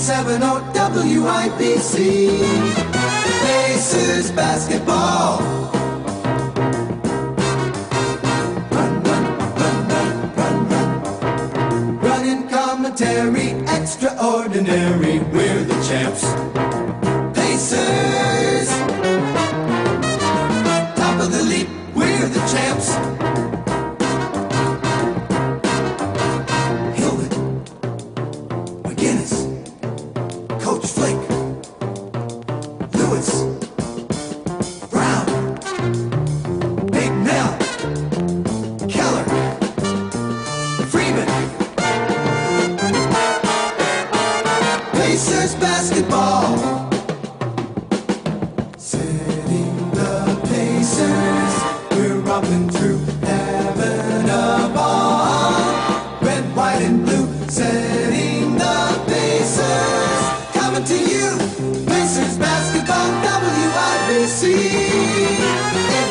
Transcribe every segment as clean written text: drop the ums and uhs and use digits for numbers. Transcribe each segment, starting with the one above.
WIBC. Pacers basketball. Run, run, run, run, run, run. Running commentary, extraordinary. We're the champs. Pacers. Top of the leap, we're the champs.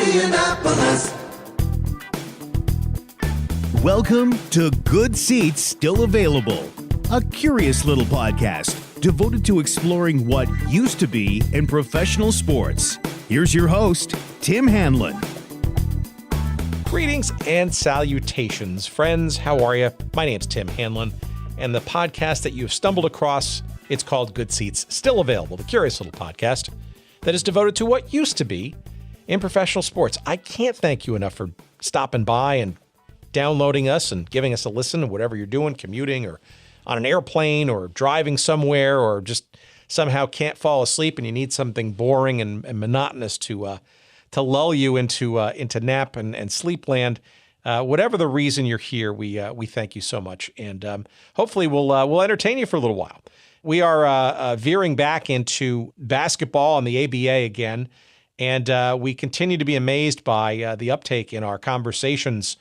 Indianapolis. Welcome to Good Seats Still Available, a curious little podcast devoted to exploring what used to be in professional sports. Here's your host, Tim Hanlon. Greetings and salutations, friends. How are you? My name's Tim Hanlon, and the podcast that you've stumbled across, it's called Good Seats Still Available, the curious little podcast that is devoted to what used to be in professional sports. I can't thank you enough for stopping by and downloading us and giving us a listen, whatever you're doing, commuting or on an airplane or driving somewhere or just somehow can't fall asleep and you need something boring and monotonous to lull you into nap and sleep land. Whatever the reason you're here, we thank you so much, and hopefully we'll entertain you for a little while. We are veering back into basketball and the ABA again, and we continue to be amazed by the uptake in our conversations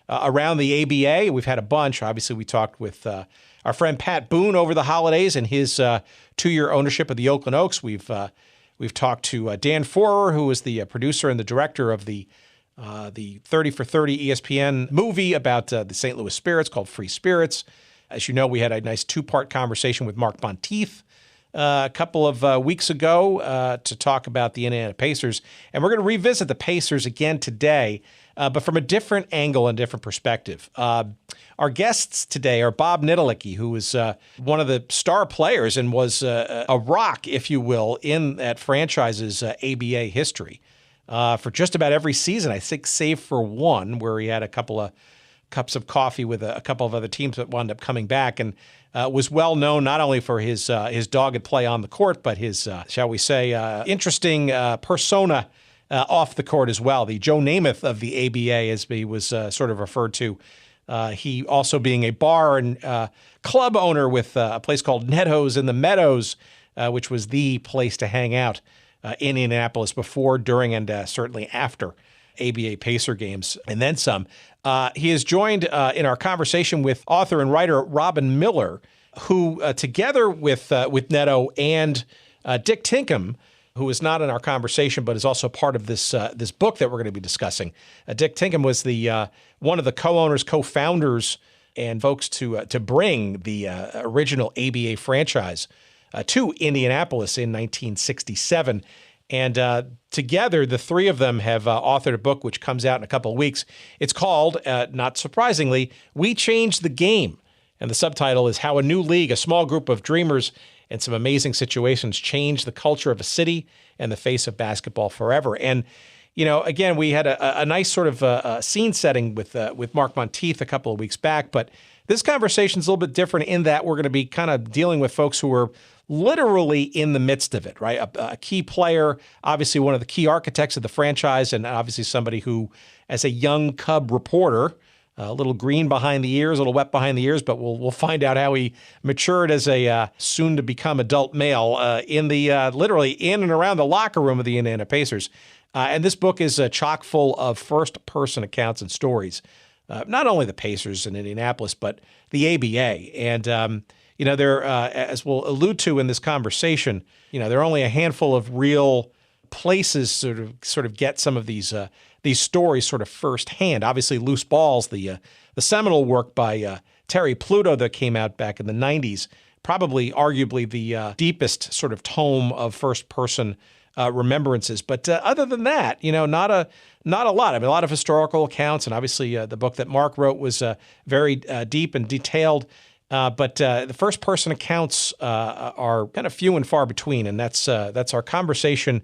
around the ABA. We've had a bunch. Obviously, we talked with our friend Pat Boone over the holidays and his 2-year ownership of the Oakland Oaks. We've talked to Dan Forer, who is the producer and the director of the 30 for 30 ESPN movie about the St. Louis Spirits called Free Spirits. As you know, we had a nice 2-part conversation with Mark Monteith a couple of weeks ago to talk about the Indiana Pacers. And we're going to revisit the Pacers again today, but from a different angle and different perspective. Our guests today are Bob Netolicky, who is one of the star players and was a rock, if you will, in that franchise's ABA history for just about every season, I think, save for one, where he had a couple of cups of coffee with a couple of other teams that wound up coming back, and was well known not only for his dogged play on the court, but his, shall we say, interesting persona off the court as well. The Joe Namath of the ABA, as he was sort of referred to. He also being a bar and club owner with a place called Netto's in the Meadows, which was the place to hang out in Indianapolis before, during, and certainly after ABA Pacer games, and then some. He is joined in our conversation with author and writer Robin Miller, who together with Netto and Dick Tinkham, who is not in our conversation but is also part of this book that we're going to be discussing. Dick Tinkham was the one of the co-owners, co-founders, and folks to bring the original ABA franchise to Indianapolis in 1967. And together, the three of them have authored a book which comes out in a couple of weeks. It's called, not surprisingly, We Changed the Game. And the subtitle is How a New League, a Small Group of Dreamers and Some Amazing Situations Changed the Culture of a City and the Face of Basketball Forever. And, you know, again, we had a nice sort of scene setting with Mark Monteith a couple of weeks back. But this conversation is a little bit different in that we're going to be kind of dealing with folks who are literally in the midst of it, right? A key player, obviously one of the key architects of the franchise, and obviously somebody who, as a young Cub reporter, a little green behind the ears, a little wet behind the ears, but we'll find out how he matured as a soon-to-become adult male in the literally in and around the locker room of the Indiana Pacers. And this book is chock full of first-person accounts and stories, not only the Pacers in Indianapolis, but the ABA. And you know, there, as we'll allude to in this conversation, you know, there are only a handful of real places sort of get some of these stories sort of firsthand. Obviously, Loose Balls, the seminal work by Terry Pluto that came out back in the 90s, probably arguably the deepest sort of tome of first-person remembrances. But other than that, not a lot. I mean, a lot of historical accounts, and obviously the book that Mark wrote was very deep and detailed. But the first-person accounts are kind of few and far between, and that's our conversation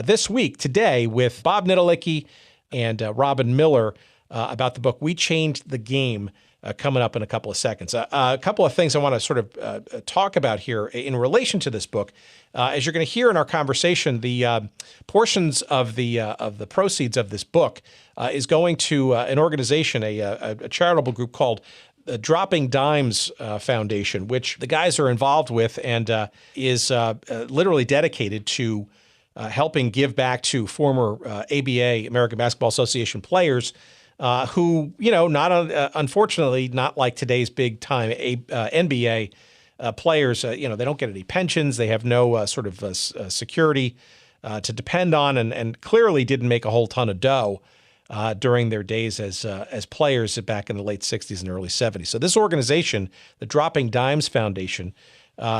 this week, today, with Bob Netolicky and Robin Miller about the book We Changed the Game, coming up in a couple of seconds. A couple of things I want to sort of talk about here in relation to this book. As you're going to hear in our conversation, the portions of the proceeds of this book is going to an organization, a charitable group called the Dropping Dimes Foundation, which the guys are involved with and is literally dedicated to helping give back to former ABA, American Basketball Association players who, unfortunately, not like today's big time NBA players, they don't get any pensions. They have no sort of security to depend on, and clearly didn't make a whole ton of dough during their days as players back in the late 60s and early 70s. So this organization, the Dropping Dimes Foundation,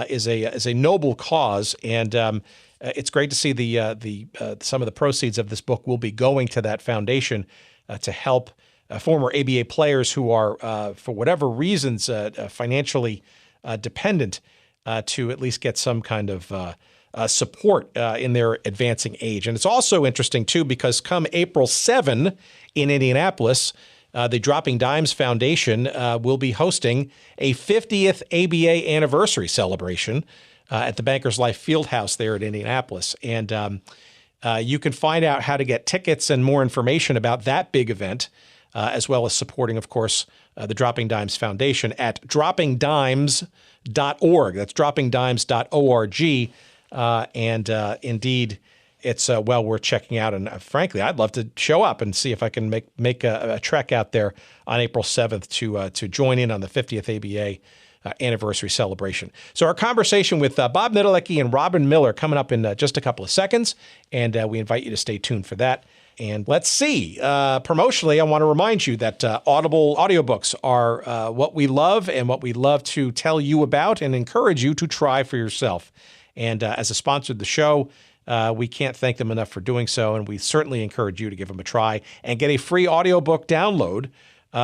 is a noble cause, and it's great to see the some of the proceeds of this book will be going to that foundation to help former ABA players who are, for whatever reasons, financially dependent, to at least get some kind of support in their advancing age. And it's also interesting, too, because come April 7 in Indianapolis, the Dropping Dimes Foundation will be hosting a 50th ABA anniversary celebration at the Bankers Life Fieldhouse there in Indianapolis. And you can find out how to get tickets and more information about that big event, as well as supporting, of course, the Dropping Dimes Foundation at droppingdimes.org. That's droppingdimes.org. And indeed, it's well worth checking out. And frankly, I'd love to show up and see if I can make a trek out there on April 7th to join in on the 50th ABA anniversary celebration. So our conversation with Bob Netolicky and Robin Miller coming up in just a couple of seconds, and we invite you to stay tuned for that. And let's see, promotionally, I want to remind you that Audible audiobooks are what we love and what we love to tell you about and encourage you to try for yourself. And as a sponsor of the show, we can't thank them enough for doing so, and we certainly encourage you to give them a try and get a free audiobook download,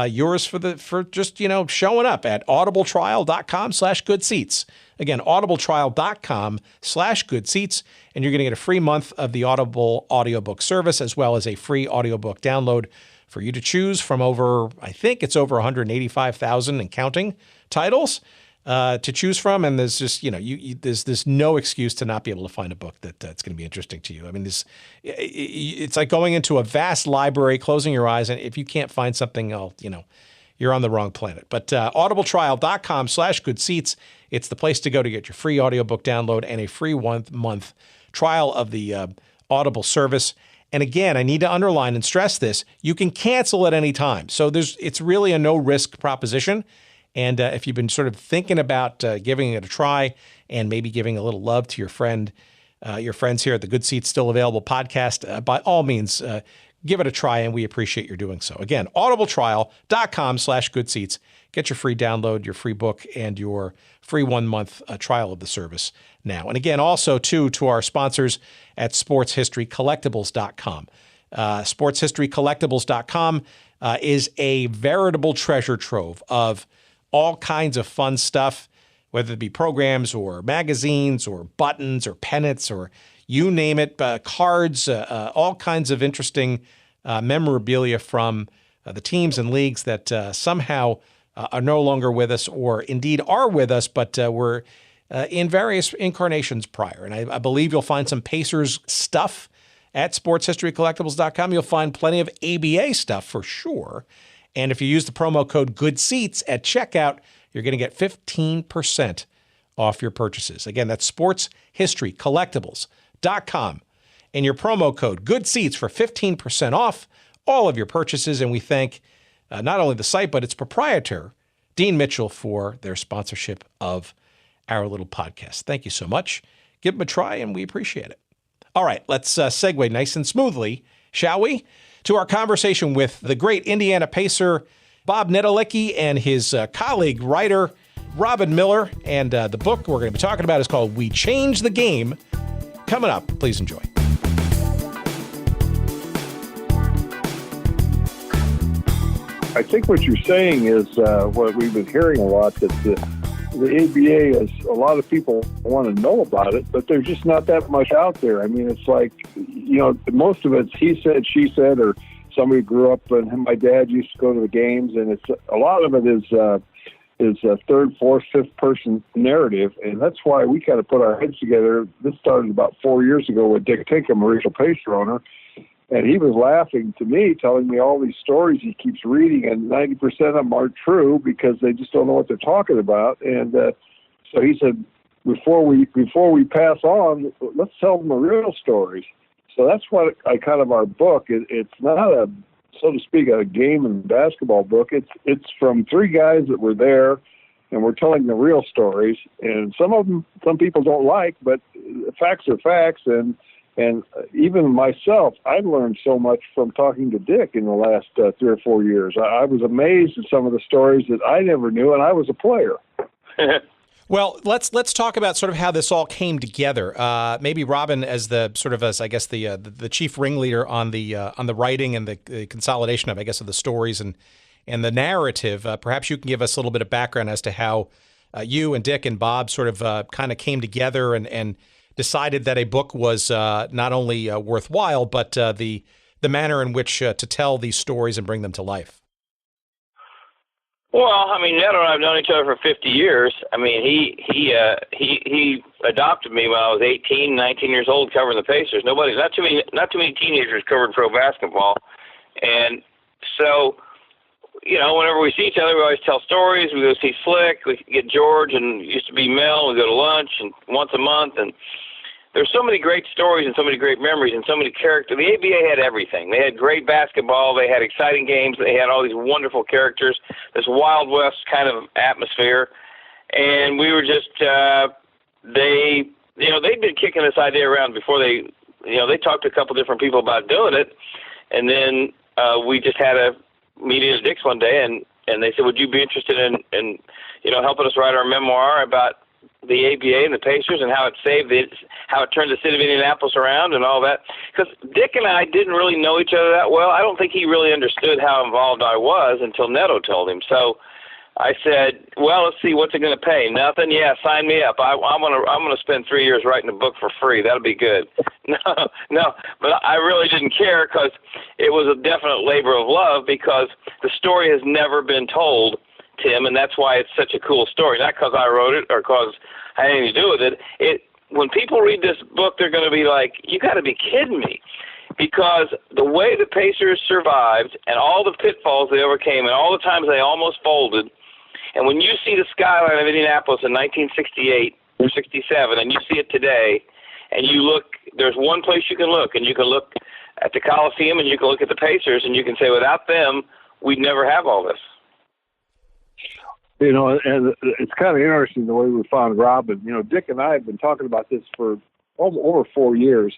yours for just showing up at audibletrial.com/goodseats. Again, audibletrial.com/goodseats, and you're going to get a free month of the Audible audiobook service, as well as a free audiobook download for you to choose from I think it's over 185,000 and counting titles to choose from. And there's just, there's no excuse to not be able to find a book that's going to be interesting to you. I mean, it's like going into a vast library, closing your eyes, and if you can't find something, you're on the wrong planet. But audibletrial.com/goodseats, it's the place to go to get your free audiobook download and a free 1 month trial of the Audible service. And again, I need to underline and stress this: you can cancel at any time. So it's really a no-risk proposition. And if you've been sort of thinking about giving it a try and maybe giving a little love to your friends here at the Good Seats Still Available podcast, by all means, give it a try, and we appreciate your doing so. Again, audibletrial.com/goodseats. Get your free download, your free book, and your free 1 month trial of the service now. And again, also, to our sponsors at sportshistorycollectibles.com. Sportshistorycollectibles.com is a veritable treasure trove of all kinds of fun stuff, whether it be programs or magazines or buttons or pennants or you name it, cards, all kinds of interesting memorabilia from the teams and leagues that somehow are no longer with us, or indeed are with us, but were in various incarnations prior. And I believe you'll find some Pacers stuff at sportshistorycollectibles.com. You'll find plenty of ABA stuff for sure. And if you use the promo code GOODSEATS at checkout, you're going to get 15% off your purchases. Again, that's sportshistorycollectibles.com. And your promo code GOODSEATS for 15% off all of your purchases. And we thank not only the site, but its proprietor, Dean Mitchell, for their sponsorship of our little podcast. Thank you so much. Give them a try, and we appreciate it. All right, let's segue nice and smoothly, shall we, to our conversation with the great Indiana Pacer, Bob Netolicky, and his colleague, writer, Robin Miller, and the book we're going to be talking about is called We Change the Game. Coming up, please enjoy. I think what you're saying is what we've been hearing a lot, that the ABA is, a lot of people want to know about it, but there's just not that much out there. I mean, it's like, most of it's he said, she said, or somebody grew up, and my dad used to go to the games, and it's a lot of it is a third, fourth, fifth person narrative, and that's why we kind of put our heads together. This started about 4 years ago with Dick Tinkham, a regional Pacer owner, and he was laughing to me, telling me all these stories he keeps reading, and 90% of them aren't true because they just don't know what they're talking about. And so he said, before we pass on, let's tell them the real stories. So that's what our book. It's not a, so to speak, a game and basketball book. It's from three guys that were there, and we're telling the real stories. And some people don't like, but facts are facts. And even myself, I've learned so much from talking to Dick in the last 3 or 4 years. I was amazed at some of the stories that I never knew, and I was a player. Well, let's talk about sort of how this all came together. Maybe Robin, as the sort of the chief ringleader on the writing and the consolidation of the stories and the narrative. Perhaps you can give us a little bit of background as to how you and Dick and Bob sort of kind of came together and decided that a book was not only worthwhile, but the manner in which to tell these stories and bring them to life. Well, I mean, Ned and I have known each other for 50 years. I mean, he adopted me when I was 18, 19 years old, covering the Pacers. Not too many teenagers covered pro basketball, and so, whenever we see each other, we always tell stories. We go see Slick. We get George, and it used to be Mel. We go to lunch and once a month, and there's so many great stories and so many great memories and so many characters. The ABA had everything. They had great basketball. They had exciting games. They had all these wonderful characters, this Wild West kind of atmosphere. And we were just, they'd been kicking this idea around before they talked to a couple different people about doing it. And then we just had a meeting at Dick's one day, and they said, would you be interested in helping us write our memoir about the ABA and the Pacers and how it turned the city of Indianapolis around and all that? Because Dick and I didn't really know each other that well. I don't think he really understood how involved I was until Neto told him. So I said, well, let's see, what's it going to pay? Nothing? Yeah, sign me up. I'm gonna spend 3 years writing a book for free. That'll be good. No, but I really didn't care because it was a definite labor of love, because the story has never been told, Tim, and that's why it's such a cool story. Not because I wrote it or because I had anything to do with it. When people read this book, they're going to be like, you got to be kidding me. Because the way the Pacers survived and all the pitfalls they overcame and all the times they almost folded, and when you see the skyline of Indianapolis in 1968 or 67 and you see it today, and you look, there's one place you can look, and you can look at the Coliseum and you can look at the Pacers, and you can say, without them, we'd never have all this. And it's kind of interesting the way we found Robin. Dick and I have been talking about this for over 4 years,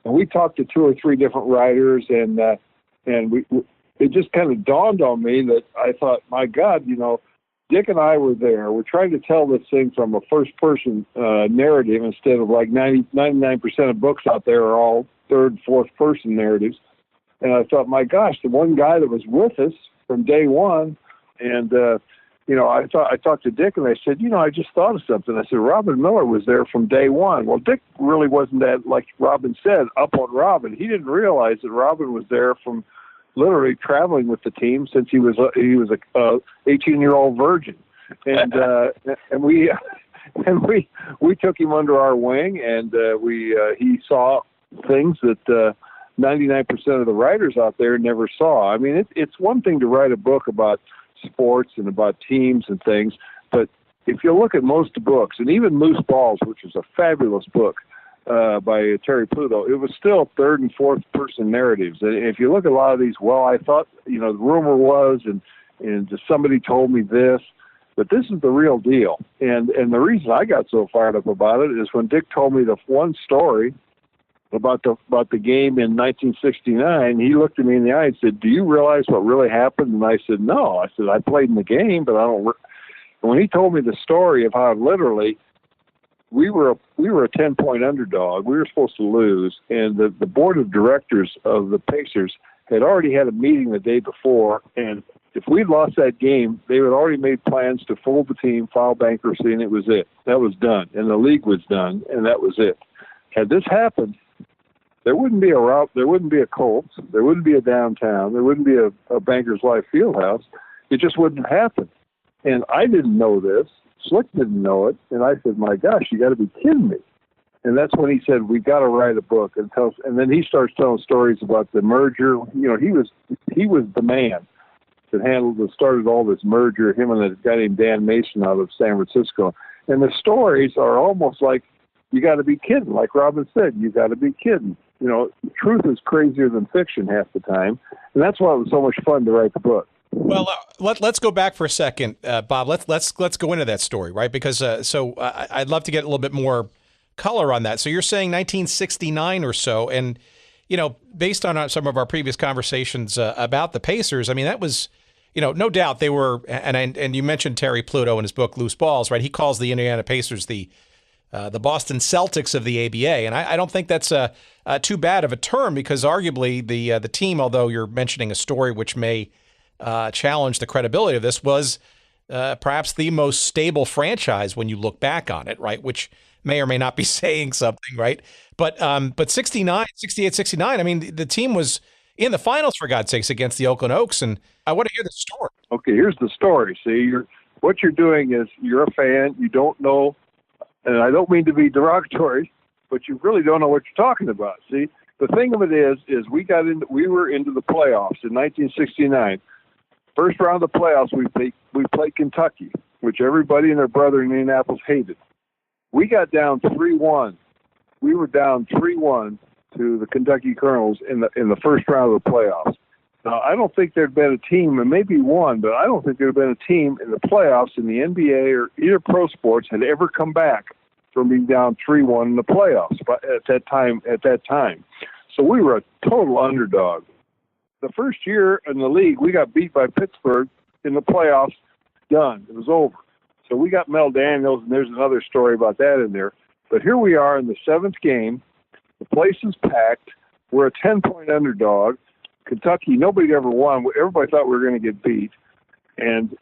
and we talked to 2 or 3 different writers, and it just kind of dawned on me that I thought, my God, Dick and I were there. We're trying to tell this thing from a first-person narrative instead of like 99% of books out there are all third, fourth-person narratives. And I thought, my gosh, the one guy that was with us from day one, and I talked to Dick and I said, I just thought of something. I said, Robin Miller was there from day one. Well, Dick really wasn't that, like Robin said, up on Robin. He didn't realize that Robin was there from literally traveling with the team since he was a 18-year-old virgin, and we took him under our wing, and he saw things that 99% of the writers out there never saw. I mean, it's one thing to write a book about sports and about teams and things, but if you look at most books, and even Loose Balls, which is a fabulous book by Terry Pluto, it was still third and fourth person narratives. And if you look at a lot of these, well, I thought, the rumor was, and somebody told me this, but this is the real deal. And the reason I got so fired up about it is when Dick told me the one story about the game in 1969, he looked at me in the eye and said, do you realize what really happened? And I said, no. I said, I played in the game, but I don't when he told me the story of how literally we were a 10-point underdog. We were supposed to lose, and the board of directors of the Pacers had already had a meeting the day before, and if we'd lost that game, they had already made plans to fold the team, file bankruptcy, and it was it. That was done, and the league was done, and that was it. Had this happened, there wouldn't be a route, there wouldn't be a Colts, there wouldn't be a downtown, there wouldn't be a Bankers Life Fieldhouse. It just wouldn't happen. And I didn't know this. Slick didn't know it. And I said, my gosh, you got to be kidding me. And that's when he said, we got to write a book. And then he starts telling stories about the merger. You know, he was the man that started all this merger, him and a guy named Dan Mason out of San Francisco. And the stories are almost like, you got to be kidding. Like Robin said, you got to be kidding. You know, truth is crazier than fiction half the time. And that's why it was so much fun to write the book. Well, let's go back for a second, Bob. Let's go into that story, right? Because I'd love to get a little bit more color on that. So you're saying 1969 or so, and you know, based on some of our previous conversations about the Pacers, I mean, that was, you know, no doubt they were. And you mentioned Terry Pluto in his book Loose Balls, right? He calls the Indiana Pacers the Boston Celtics of the ABA, and I don't think that's too bad of a term, because arguably the team, although you're mentioning a story which may challenge the credibility of this, was perhaps the most stable franchise when you look back on it, right? Which may or may not be saying something, right? But 68-69, I mean, the team was in the finals, for God's sakes, against the Oakland Oaks, and I want to hear the story. Okay, here's the story. See, what you're doing is you're a fan, you don't know, and I don't mean to be derogatory, but you really don't know what you're talking about. See, the thing of it is we were into the playoffs in 1969. First round of the playoffs, we played Kentucky, which everybody and their brother in Indianapolis hated. We got down 3-1. We were down 3-1 to the Kentucky Colonels in the first round of the playoffs. Now, I don't think there'd been a team, and maybe one, but I don't think there'd been a team in the playoffs in the NBA or either pro sports had ever come back from being down 3-1 in the playoffs at that time. So we were a total underdog. The first year in the league, we got beat by Pittsburgh in the playoffs. Done. It was over. So we got Mel Daniels, and there's another story about that in there. But here we are in the seventh game. The place is packed. We're a 10-point underdog. Kentucky, nobody ever won. Everybody thought we were going to get beat. And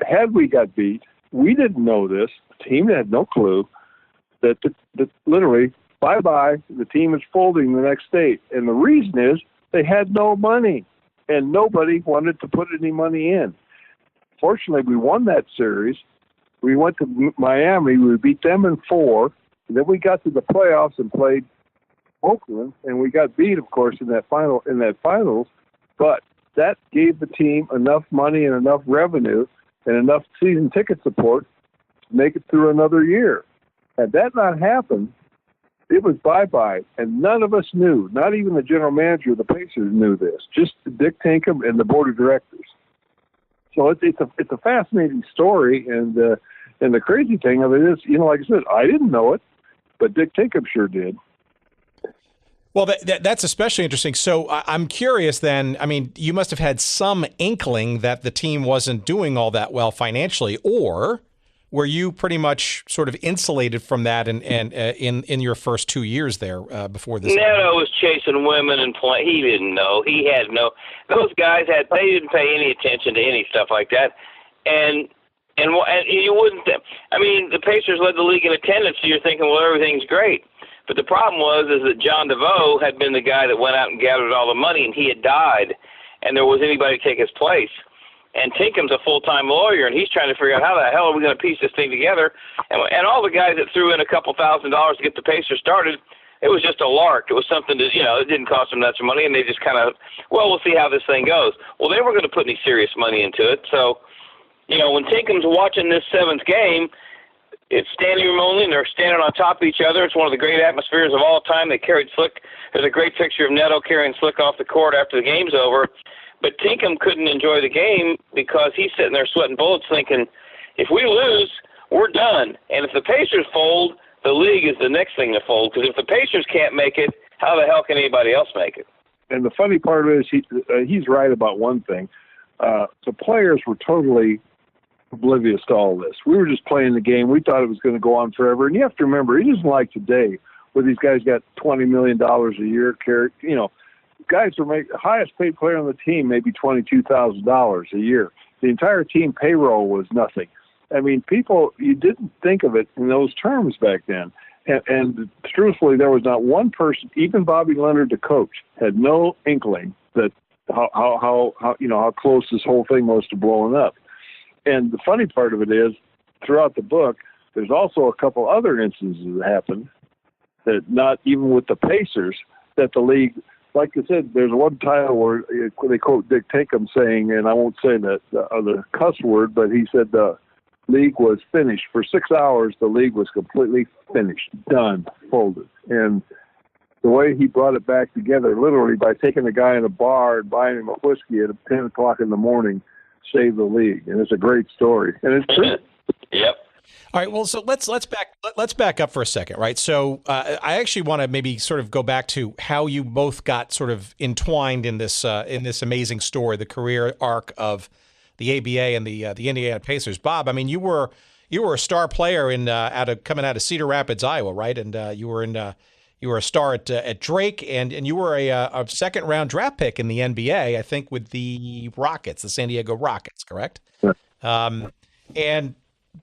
had we got beat, we didn't know this. The team had no clue that literally, bye-bye, the team is folding the next day. And the reason is they had no money, and nobody wanted to put any money in. Fortunately, we won that series. We went to Miami. We beat them in 4. And then we got to the playoffs and played Oakland, and we got beat, of course, in that finals. But that gave the team enough money and enough revenue and enough season ticket support to make it through another year. Had that not happened, it was bye-bye, and none of us knew. Not even the general manager of the Pacers knew this. Just Dick Tinkham and the board of directors. So it's a fascinating story, and the crazy thing of it is, you know, like I said, I didn't know it, but Dick Tinkham sure did. Well, that's especially interesting. So I'm curious then, I mean, you must have had some inkling that the team wasn't doing all that well financially, or were you pretty much sort of insulated from that in your first 2 years there before this? Neto was chasing women and playing. He didn't know. He had no. Those guys they didn't pay any attention to any stuff like that, and you wouldn't. I mean, the Pacers led the league in attendance, so you're thinking, well, everything's great. But the problem was that John DeVoe had been the guy that went out and gathered all the money, and he had died, and there was anybody to take his place. And Tinkham's a full-time lawyer, and he's trying to figure out how the hell are we going to piece this thing together. And all the guys that threw in a couple $1,000s to get the Pacers started, it was just a lark. It was something that, you know, it didn't cost them much money, and they just kind of, well, we'll see how this thing goes. Well, they weren't going to put any serious money into it. So, you know, when Tinkham's watching this seventh game, it's standing room only, and they're standing on top of each other. It's one of the great atmospheres of all time. They carried Slick. There's a great picture of Neto carrying Slick off the court after the game's over. But Tinkham couldn't enjoy the game because he's sitting there sweating bullets thinking, if we lose, we're done. And if the Pacers fold, the league is the next thing to fold. Because if the Pacers can't make it, how the hell can anybody else make it? And the funny part of it is he's right about one thing. The players were totally oblivious to all this. We were just playing the game. We thought it was going to go on forever. And you have to remember, it isn't like today where these guys got $20 million a year. You know, guys are making the highest paid player on the team, maybe $22,000 a year. The entire team payroll was nothing. I mean, people, you didn't think of it in those terms back then. And truthfully, there was not one person, even Bobby Leonard, the coach, had no inkling that how close this whole thing was to blowing up. And the funny part of it is, throughout the book, there's also a couple other instances that happened that not even with the Pacers, that the league, like I said, there's one title where they quote Dick Tinkham saying, and I won't say that the cuss word, but he said the league was finished. For 6 hours, the league was completely finished, done, folded. And the way he brought it back together, literally by taking a guy in a bar and buying him a whiskey at 10 o'clock in the morning, saved the league. And it's a great story. And it's true. Yep. All right. Well, so let's back up for a second, right? So I actually want to maybe sort of go back to how you both got sort of entwined in this amazing story, the career arc of the ABA and the Indiana Pacers. Bob, I mean, you were a star player coming out of Cedar Rapids, Iowa, right? And you were a star at Drake, and you were a second round draft pick in the NBA, I think, with the Rockets, the San Diego Rockets, correct? Yeah.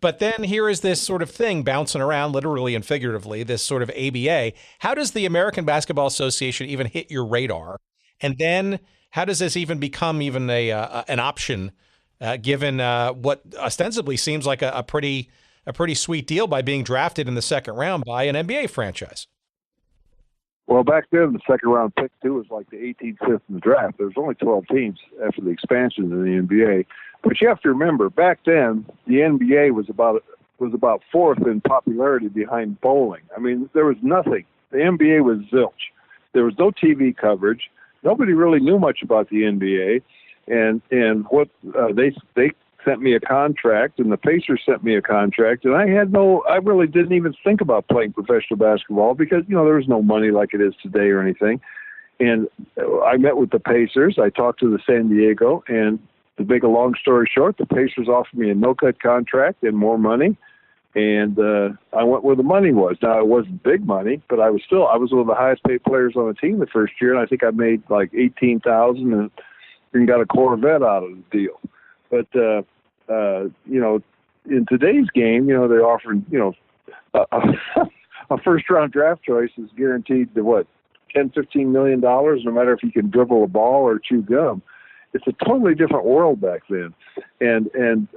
But then here is this sort of thing bouncing around, literally and figuratively, this sort of ABA. How does the American Basketball Association even hit your radar? And then how does this even become an option, given what ostensibly seems like a pretty sweet deal by being drafted in the second round by an NBA franchise? Well, back then, the second round pick, too, was like the 18th, 5th in the draft. There was only 12 teams after the expansion in the NBA. But you have to remember, back then, the NBA was about fourth in popularity behind bowling. I mean, there was nothing. The NBA was zilch. There was no TV coverage. Nobody really knew much about the NBA. And what they sent me a contract, and the Pacers sent me a contract, and I really didn't even think about playing professional basketball because, there was no money like it is today or anything. And I met with the Pacers. I talked to the San Diego, and to make a long story short, the Pacers offered me a no-cut contract and more money, and I went where the money was. Now, it wasn't big money, but I was one of the highest-paid players on the team the first year, and I think I made like $18,000 and got a Corvette out of the deal. But, in today's game, they're offering, a first-round draft choice is guaranteed to $10, $15 million, no matter if you can dribble a ball or chew gum. It's a totally different world back then. And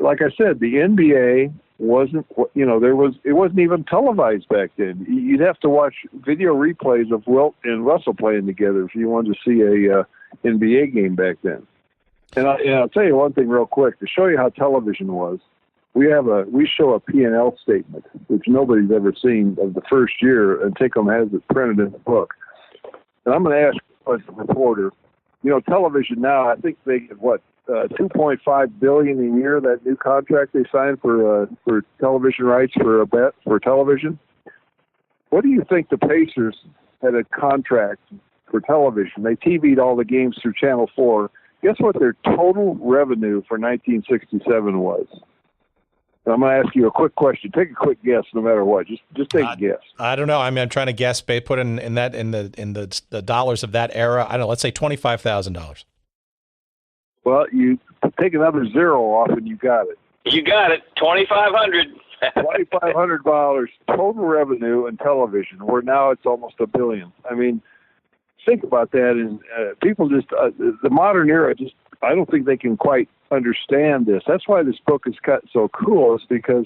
like I said, the NBA wasn't, it wasn't even televised back then. You'd have to watch video replays of Wilt and Russell playing together if you wanted to see a NBA game back then. And I'll tell you one thing real quick to show you how television was. We show a P&L statement, which nobody's ever seen, of the first year, and Tinkham has it printed in the book. And I'm going to ask as a reporter, television now, I think they get $2.5 billion a year, that new contract they signed for television rights for television. What do you think the Pacers had a contract for television? They TV'd all the games through Channel 4. Guess what their total revenue for 1967 was? And I'm going to ask you a quick question. Take a quick guess, no matter what. Just take a guess. I don't know. I'm trying to guess. Put in the dollars of that era. I don't know. Let's say $25,000. Well, you take another zero off, and you got it. You got it. $2,500. $2,500 total revenue in television, where now it's almost $1 billion. I mean, think about that, and people just the modern era, I don't think they can quite understand this. That's why this book is cut so cool, is because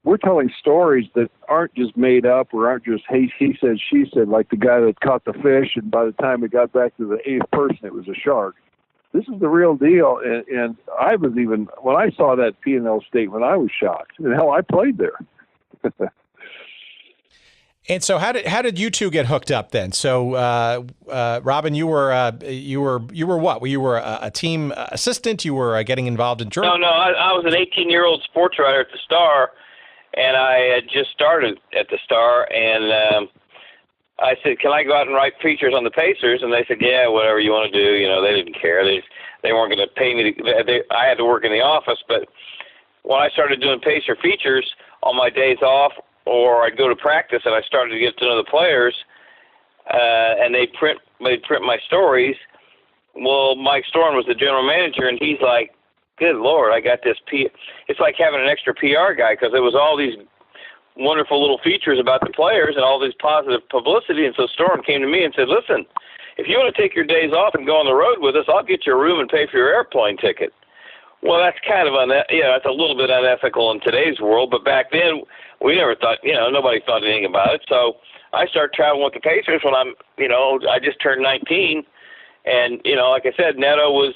we're telling stories that aren't just made up or aren't just he said, she said, like the guy that caught the fish, and by the time it got back to the eighth person, it was a shark. This is the real deal, and I was even, when I saw that P&L statement, I was shocked. And hell, I played there. And so, how did you two get hooked up then? So, Robin, you were what? You were a team assistant. You were getting involved in journalism. No, I was an 18-year-old sports writer at the Star, and I had just started at the Star. And I said, "Can I go out and write features on the Pacers?" And they said, "Yeah, whatever you want to do." They didn't care. They weren't going to pay me. I had to work in the office, but when I started doing Pacer features on my days off, or I'd go to practice and I started to get to know the players, and they'd print my stories. Well, Mike Storm was the general manager, and he's like, good Lord, I got this it's like having an extra PR guy, because there was all these wonderful little features about the players and all this positive publicity. And so Storm came to me and said, listen, if you want to take your days off and go on the road with us, I'll get you a room and pay for your airplane ticket. Well, that's kind of that's a little bit unethical in today's world, but back then we never thought, nobody thought anything about it. So I started traveling with the Pacers when I just turned 19, and like I said, Neto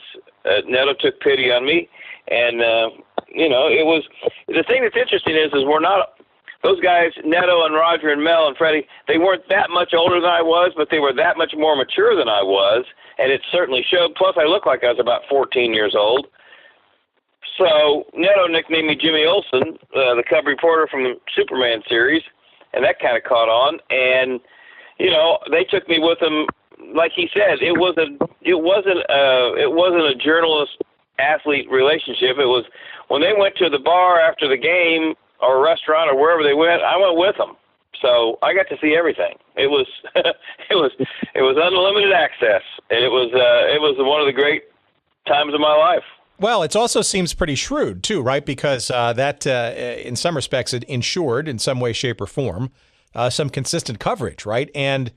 took pity on me, and it was the thing that's interesting is we're not. Those guys, Neto and Roger and Mel and Freddie, they weren't that much older than I was, but they were that much more mature than I was, and it certainly showed. Plus, I looked like I was about 14 years old. So Neto nicknamed me Jimmy Olsen, the cub reporter from the Superman series, and that kind of caught on. And they took me with them. Like he said, it wasn't a journalist-athlete relationship. It was when they went to the bar after the game or a restaurant or wherever they went, I went with them. So I got to see everything. It was it was unlimited access, and it was one of the great times of my life. Well, it also seems pretty shrewd too, right? Because that in some respects it ensured in some way, shape, or form some consistent coverage, right? And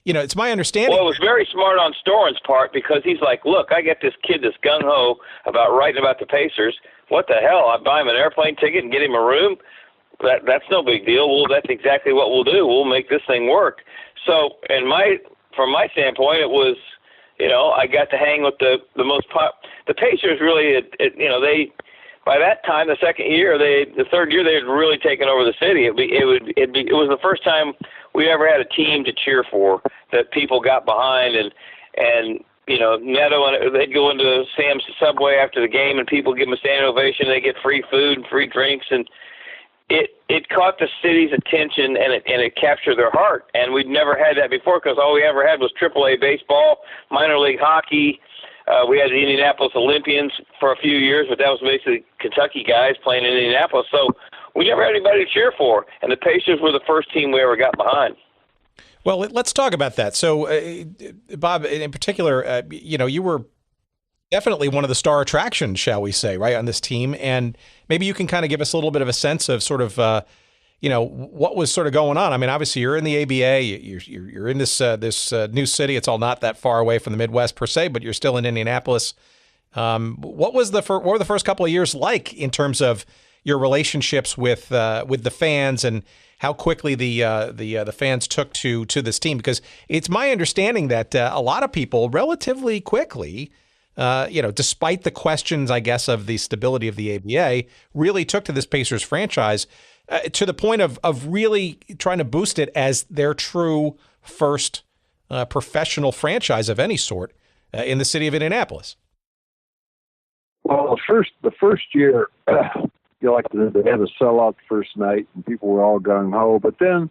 it's my understanding. Well, it was very smart on Storen's part, because he's like, look, I get this kid that's gung-ho about writing about the Pacers. What the hell? I buy him an airplane ticket and get him a room? That's no big deal. Well, that's exactly what we'll do. We'll make this thing work. So, from my standpoint, it was, I got to hang with the Pacers really, they, by that time, the third year, they had really taken over the city. It was the first time we ever had a team to cheer for that people got behind, and Neto, and they'd go into Sam's Subway after the game, and people give them a standing ovation. They get free food and free drinks, and it caught the city's attention, and it captured their heart. And we'd never had that before, because all we ever had was AAA baseball, minor league hockey. We had the Indianapolis Olympians for a few years, but that was basically Kentucky guys playing in Indianapolis. So we never had anybody to cheer for, and the Pacers were the first team we ever got behind. Well, let's talk about that. So, Bob, in particular, you were definitely one of the star attractions, shall we say, right, on this team. And maybe you can kind of give us a little bit of a sense of sort of, what was sort of going on. I mean, obviously, you're in the ABA. You're in this new city. It's all not that far away from the Midwest per se, but you're still in Indianapolis. What were the first couple of years like in terms of your relationships with the fans, and how quickly the fans took to this team? Because it's my understanding that a lot of people relatively quickly, despite the questions, I guess, of the stability of the ABA, really took to this Pacers franchise to the point of really trying to boost it as their true first professional franchise of any sort in the city of Indianapolis. Well, the first year, they had to sell out the first night, and people were all gung-ho. But then,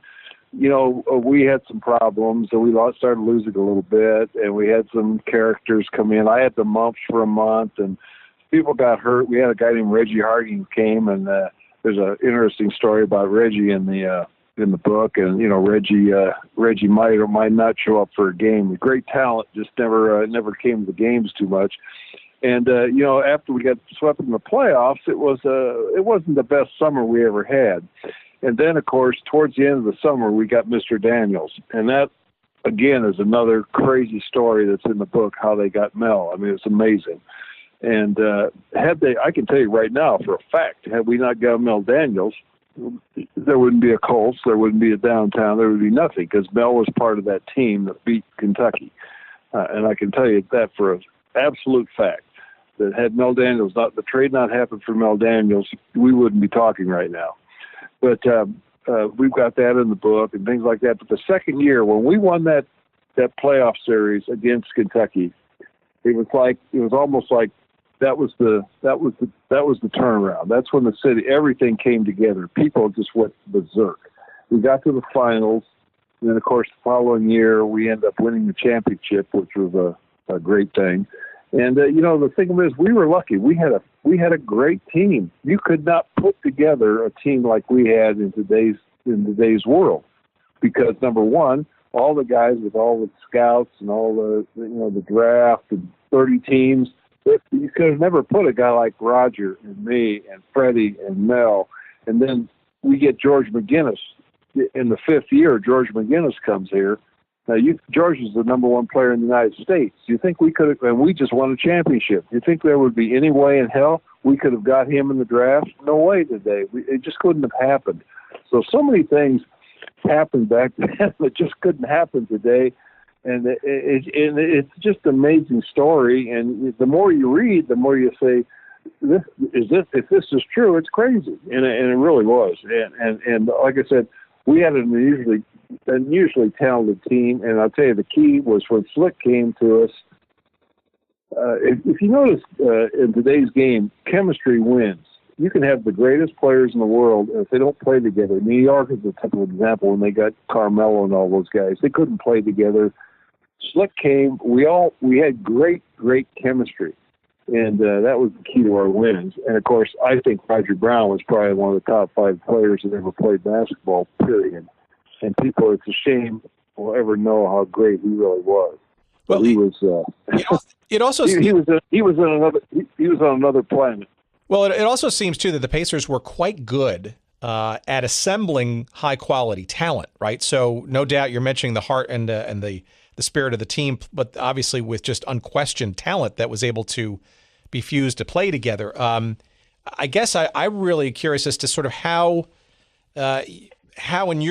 we had some problems, and we started losing a little bit, and we had some characters come in. I had the mumps for a month, and people got hurt. We had a guy named Reggie Harding who came, and there's an interesting story about Reggie in the book. And Reggie might or might not show up for a game. Great talent, just never came to the games too much. And after we got swept in the playoffs, it wasn't the best summer we ever had. And then, of course, towards the end of the summer, we got Mr. Daniels, and that again is another crazy story that's in the book. How they got Mel. I mean, it's amazing. And I can tell you right now for a fact, had we not got Mel Daniels, there wouldn't be a Colts, there wouldn't be a downtown, there would be nothing, because Mel was part of that team that beat Kentucky. And I can tell you that for an absolute fact, that had Mel Daniels the trade not happened for Mel Daniels, we wouldn't be talking right now. But we've got that in the book and things like that. But the second year, when we won that playoff series against Kentucky, it was almost like that was the turnaround. That's when the city, everything came together. People just went berserk. We got to the finals, and then of course the following year we ended up winning the championship, which was a great thing. And the thing is, we were lucky. We had a great team. You could not put together a team like we had in today's world, because number one, all the guys with all the scouts and all the draft and 30 teams, you could have never put a guy like Roger and me and Freddie and Mel. And then we get George McGinnis in the 5th year. George McGinnis comes here. Now, George is the number 1 player in the United States. You think we could have, and we just won a championship. You think there would be any way in hell we could have got him in the draft? No way today. It just couldn't have happened. So many things happened back then that just couldn't happen today. And it's just an amazing story. And the more you read, the more you say, if this is true, it's crazy. And it really was. And like I said, we had an unusually talented team. And I'll tell you, the key was when Slick came to us. If you notice in today's game, chemistry wins. You can have the greatest players in the world, and if they don't play together, New York is a typical example when they got Carmelo and all those guys. They couldn't play together. Slick came. We had great chemistry, and that was the key to our wins. And, of course, I think Roger Brown was probably one of the top 5 players that ever played basketball, period. And people, it's a shame, will ever know how great he really was. Well, he was. It also he was on another planet. Well, it also seems, too, that the Pacers were quite good at assembling high-quality talent, right? So no doubt you're mentioning the heart and the spirit of the team, but obviously with just unquestioned talent that was able to be fused to play together. I guess I'm really curious as to sort of how from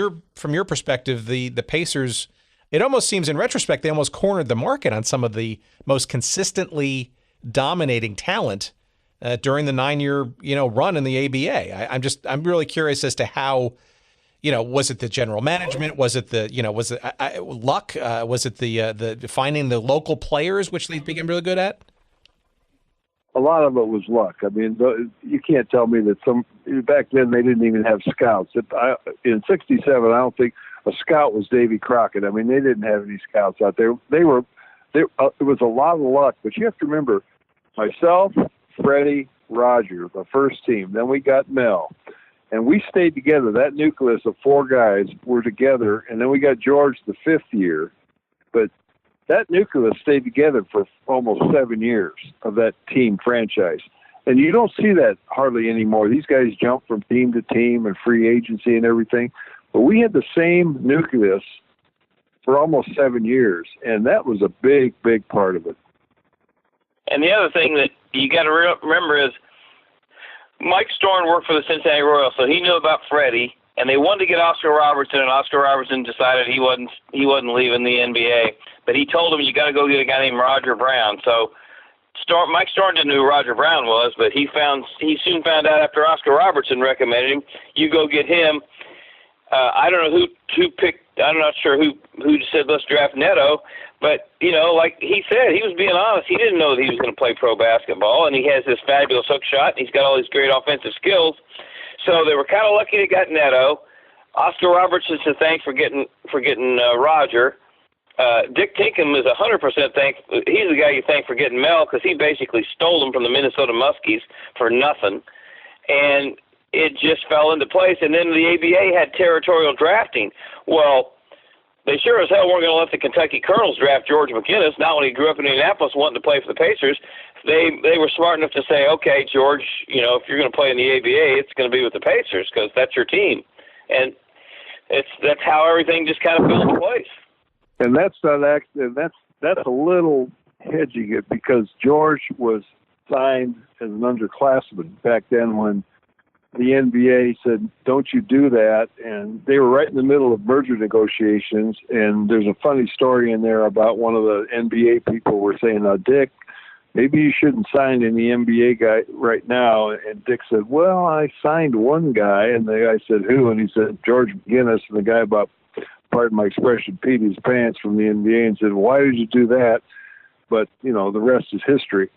your perspective, the Pacers, it almost seems in retrospect, they almost cornered the market on some of the most consistently dominating talent during the 9-year, run in the ABA. I'm really curious as to how, was it the general management? Was it was it luck? Was it the finding the local players, which they became really good at? A lot of it was luck. I mean, you can't tell me that back then they didn't even have scouts. In '67, I don't think a scout was Davy Crockett. I mean, they didn't have any scouts out there. It was a lot of luck, but you have to remember, myself, Freddie, Roger, the first team. Then we got Mel. And we stayed together. That nucleus of 4 guys were together. And then we got George the 5th year. But that nucleus stayed together for almost 7 years of that team franchise. And you don't see that hardly anymore. These guys jump from team to team and free agency and everything. But we had the same nucleus for almost 7 years. And that was a big, big part of it. And the other thing that you got to remember is Mike Storn worked for the Cincinnati Royals, so he knew about Freddie, and they wanted to get Oscar Robertson, and Oscar Robertson decided he wasn't leaving the NBA. But he told him, you got to go get a guy named Roger Brown. So Mike Storn didn't know who Roger Brown was, but he soon found out after Oscar Robertson recommended him. You go get him. I don't know who picked. I'm not sure who said let's draft Neto, but like he said, he was being honest. He didn't know that he was going to play pro basketball, and he has this fabulous hook shot, and he's got all these great offensive skills. So they were kind of lucky they got Neto. Oscar Robertson to thank for getting Roger. Dick Tinkham is 100% thank. He's the guy you thank for getting Mel, because he basically stole him from the Minnesota Muskies for nothing, and it just fell into place. And then the ABA had territorial drafting. Well, they sure as hell weren't going to let the Kentucky Colonels draft George McGinnis, not when he grew up in Indianapolis wanting to play for the Pacers. They were smart enough to say, okay, George, if you're going to play in the ABA, it's going to be with the Pacers because that's your team. And that's how everything just kind of fell into place. And that's a little hedging it, because George was signed as an underclassman back then when the NBA said, don't you do that. And they were right in the middle of merger negotiations. And there's a funny story in there about one of the NBA people were saying, Dick, maybe you shouldn't sign any NBA guy right now. And Dick said, well, I signed one guy. And the guy said, who? And he said, George McGinnis. And the guy about, pardon my expression, peed his pants from the NBA and said, why did you do that? But, the rest is history.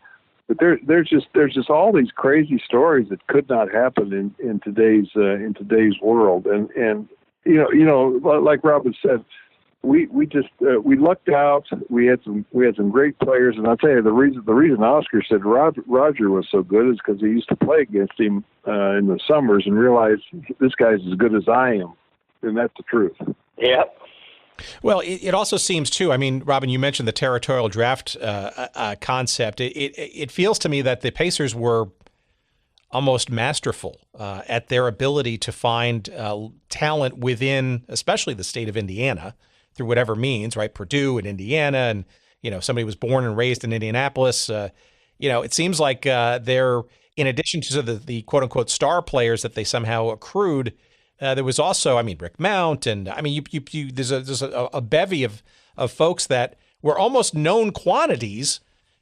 But there's just all these crazy stories that could not happen in today's world. And like Robin said, we just we lucked out. We had some great players, and I'll tell you the reason Oscar said Roger was so good is because he used to play against him in the summers and realized this guy's as good as I am, and that's the truth. Yeah. Well, it also seems too. I mean, Robin, you mentioned the territorial draft concept. It feels to me that the Pacers were almost masterful at their ability to find talent within, especially the state of Indiana, through whatever means, right? Purdue and Indiana, and somebody was born and raised in Indianapolis. It seems like they're, in addition to the quote unquote star players that they somehow accrued, there was also, Rick Mount, and there's a bevy of folks that were almost known quantities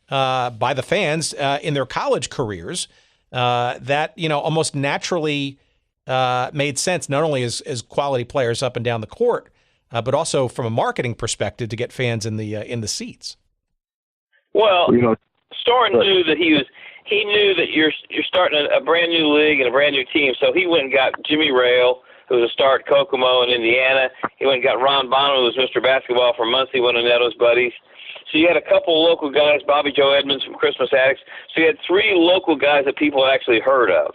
by the fans in their college careers that almost naturally made sense, not only as quality players up and down the court, but also from a marketing perspective to get fans in the seats. Well, Storm knew that he knew that you're starting a brand new league and a brand new team, so he went and got Jimmy Rail, who was a star at Kokomo in Indiana. He went and got Ron Bono, who was Mr. Basketball for Muncie, one of Neto's buddies. So you had a couple of local guys, Bobby Joe Edmonds from Christmas Addicts. So you had three local guys that people had actually heard of.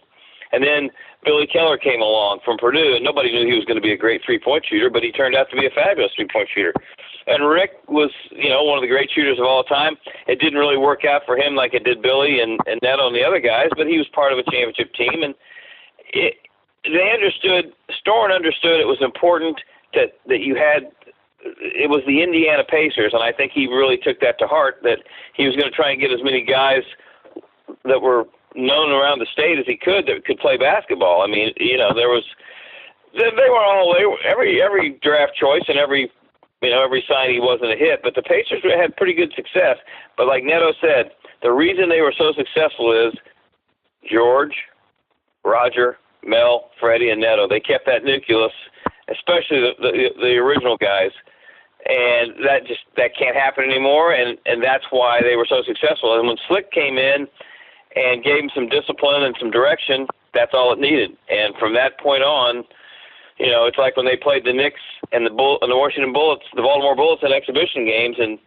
And then Billy Keller came along from Purdue, and nobody knew he was going to be a great three-point shooter, but he turned out to be a fabulous three-point shooter. And Rick was, one of the great shooters of all time. It didn't really work out for him like it did Billy and Neto and the other guys, but he was part of a championship team. And Storm understood it was important that you had, it was the Indiana Pacers, and I think he really took that to heart, that he was going to try and get as many guys that were known around the state as he could that could play basketball. I mean, they were every draft choice and every signing wasn't a hit, but the Pacers had pretty good success. But like Neto said, the reason they were so successful is George, Roger, Mel, Freddie, and Neto. They kept that nucleus, especially the original guys, and that can't happen anymore. And that's why they were so successful. And when Slick came in and gave him some discipline and some direction, that's all it needed. And from that point on, it's like when they played the Knicks and the Baltimore Bullets in exhibition games and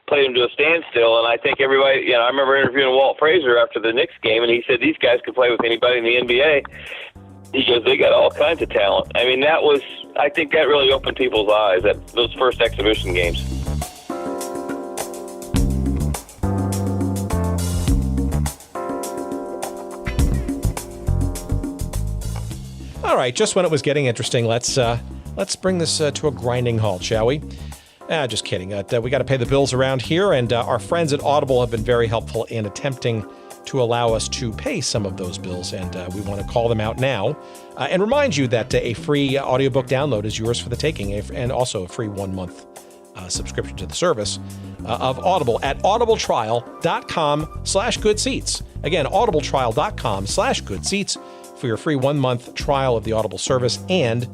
played them to a standstill. And I think everybody, I remember interviewing Walt Frazier after the Knicks game, and he said these guys could play with anybody in the NBA. He goes, they got all kinds of talent. I mean, I think that really opened people's eyes at those first exhibition games. All right, just when it was getting interesting, let's bring this to a grinding halt, shall we? Just kidding. We got to pay the bills around here, and our friends at Audible have been very helpful in attempting to allow us to pay some of those bills, and we want to call them out now and remind you that a free audiobook download is yours for the taking, and also a free 1-month subscription to the service of Audible at audibletrial.com/goodseats. Again, audibletrial.com/goodseats for your free 1-month trial of the Audible service, and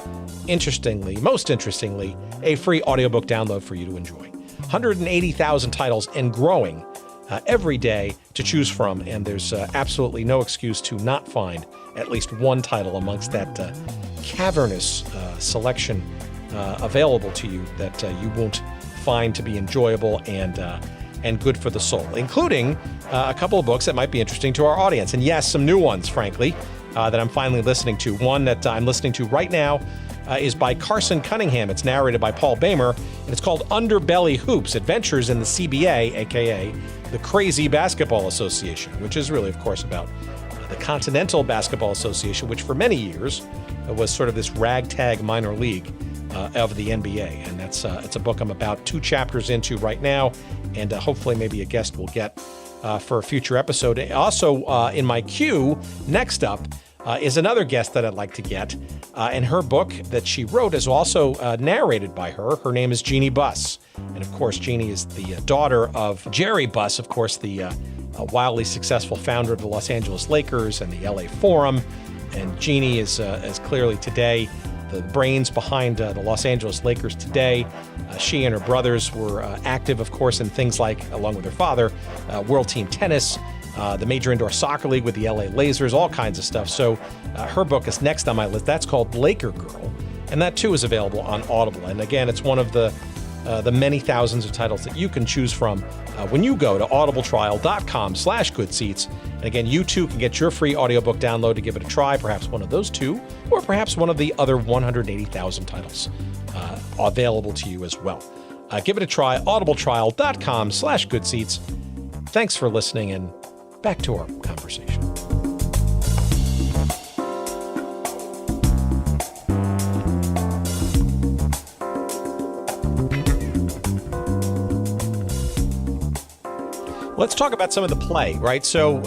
most interestingly, a free audiobook download for you to enjoy. 180,000 titles and growing every day to choose from, and there's absolutely no excuse to not find at least one title amongst that cavernous selection available to you that you won't find to be enjoyable and good for the soul, including a couple of books that might be interesting to our audience. And yes, some new ones, frankly, that I'm finally listening to. One that I'm listening to right now is by Carson Cunningham. It's narrated by Paul Boehmer, and it's called Underbelly Hoops, Adventures in the CBA, a.k.a. the Crazy Basketball Association, which is really, of course, about the Continental Basketball Association, which for many years was sort of this ragtag minor league of the NBA. And it's a book I'm about 2 chapters into right now, and hopefully maybe a guest will get for a future episode. Also, in my queue, next up, is another guest that I'd like to get, and her book that she wrote is also narrated by her. Her name is Jeannie Buss, and of course, Jeannie is the daughter of Jerry Buss, of course, the wildly successful founder of the Los Angeles Lakers and the LA Forum, and Jeannie is clearly today the brains behind the Los Angeles Lakers today. She and her brothers were active, of course, in things like, along with her father, World Team Tennis, the Major Indoor Soccer League with the LA Lasers, all kinds of stuff. So her book is next on my list. That's called Laker Girl, and that too is available on Audible. And again, it's one of the the many thousands of titles that you can choose from when you go to audibletrial.com/goodseats. And again, you too can get your free audiobook download to give it a try, perhaps one of those two, or perhaps one of the other 180,000 titles available to you as well. Give it a try, audibletrial.com/goodseats. Thanks for listening, and back to our conversation. Let's talk about some of the play, right? So,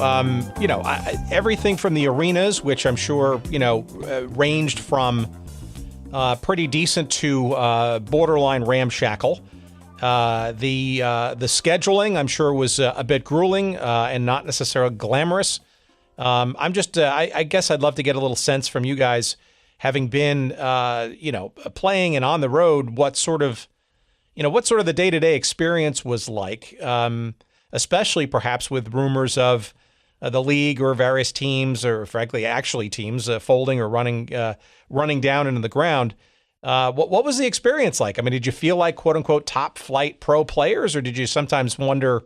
everything from the arenas, which I'm sure, ranged from pretty decent to borderline ramshackle. The scheduling, I'm sure, was a bit grueling and not necessarily glamorous. I guess I'd love to get a little sense from you guys, having been, playing and on the road, what sort of the day-to-day experience was like. Especially perhaps with rumors of the league or various teams, or frankly, actually teams folding or running down into the ground. What was the experience like? I mean, did you feel like quote unquote top flight pro players, or did you sometimes wonder,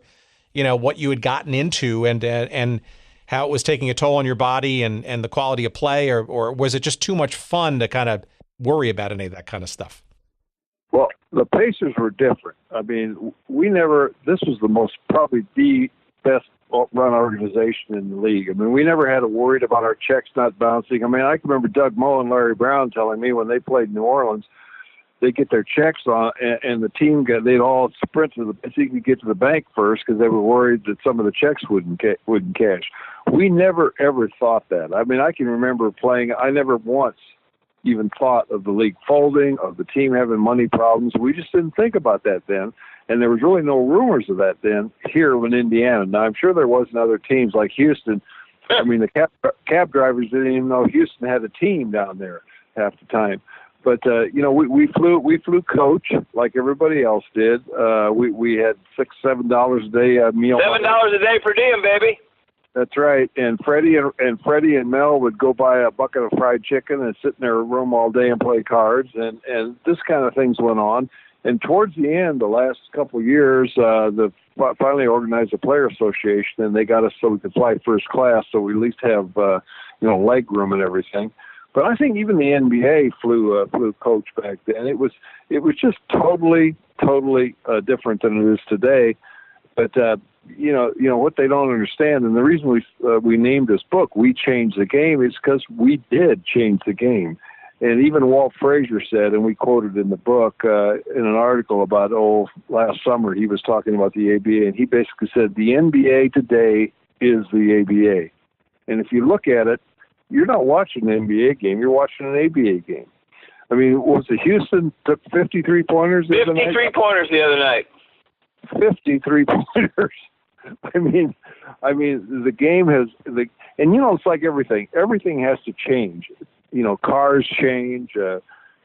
what you had gotten into and how it was taking a toll on your body and the quality of play, or was it just too much fun to kind of worry about any of that kind of stuff? Well, the Pacers were different. I mean, this was probably the best run organization in the league. I mean, we never had worried about our checks not bouncing. I mean, I can remember Doug Moe and Larry Brown telling me when they played New Orleans, they get their checks on, and the team they'd all sprint to get to the bank first because they were worried that some of the checks wouldn't cash. We never ever thought that. I mean, I can remember playing. I never once even thought of the league folding, of the team having money problems. We just didn't think about that then. And there was really no rumors of that then here in Indiana. Now, I'm sure there was in other teams like Houston. I mean, the cab drivers didn't even know Houston had a team down there half the time. But, we flew coach like everybody else did. We had $6-7 a day meal. $7 a day per diem, baby. That's right. And Freddie and Mel would go buy a bucket of fried chicken and sit in their room all day and play cards. And this kind of things went on. And towards the end, the last couple of years, the finally organized a player association, and they got us so we could fly first class, so we at least have leg room and everything. But I think even the NBA flew coach back then. It was just totally different than it is today. But what they don't understand, and the reason we named this book "We Changed the Game" is because we did change the game. And even Walt Frazier said, and we quoted in the book in an article about last summer, he was talking about the ABA, and he basically said the NBA today is the ABA. And if you look at it, you're not watching an NBA game, you're watching an ABA game. I mean, what was it? Houston took 53 pointers. 53 pointers the other night. 53 pointers. I mean, the game has and it's like everything. Everything has to change. Cars change,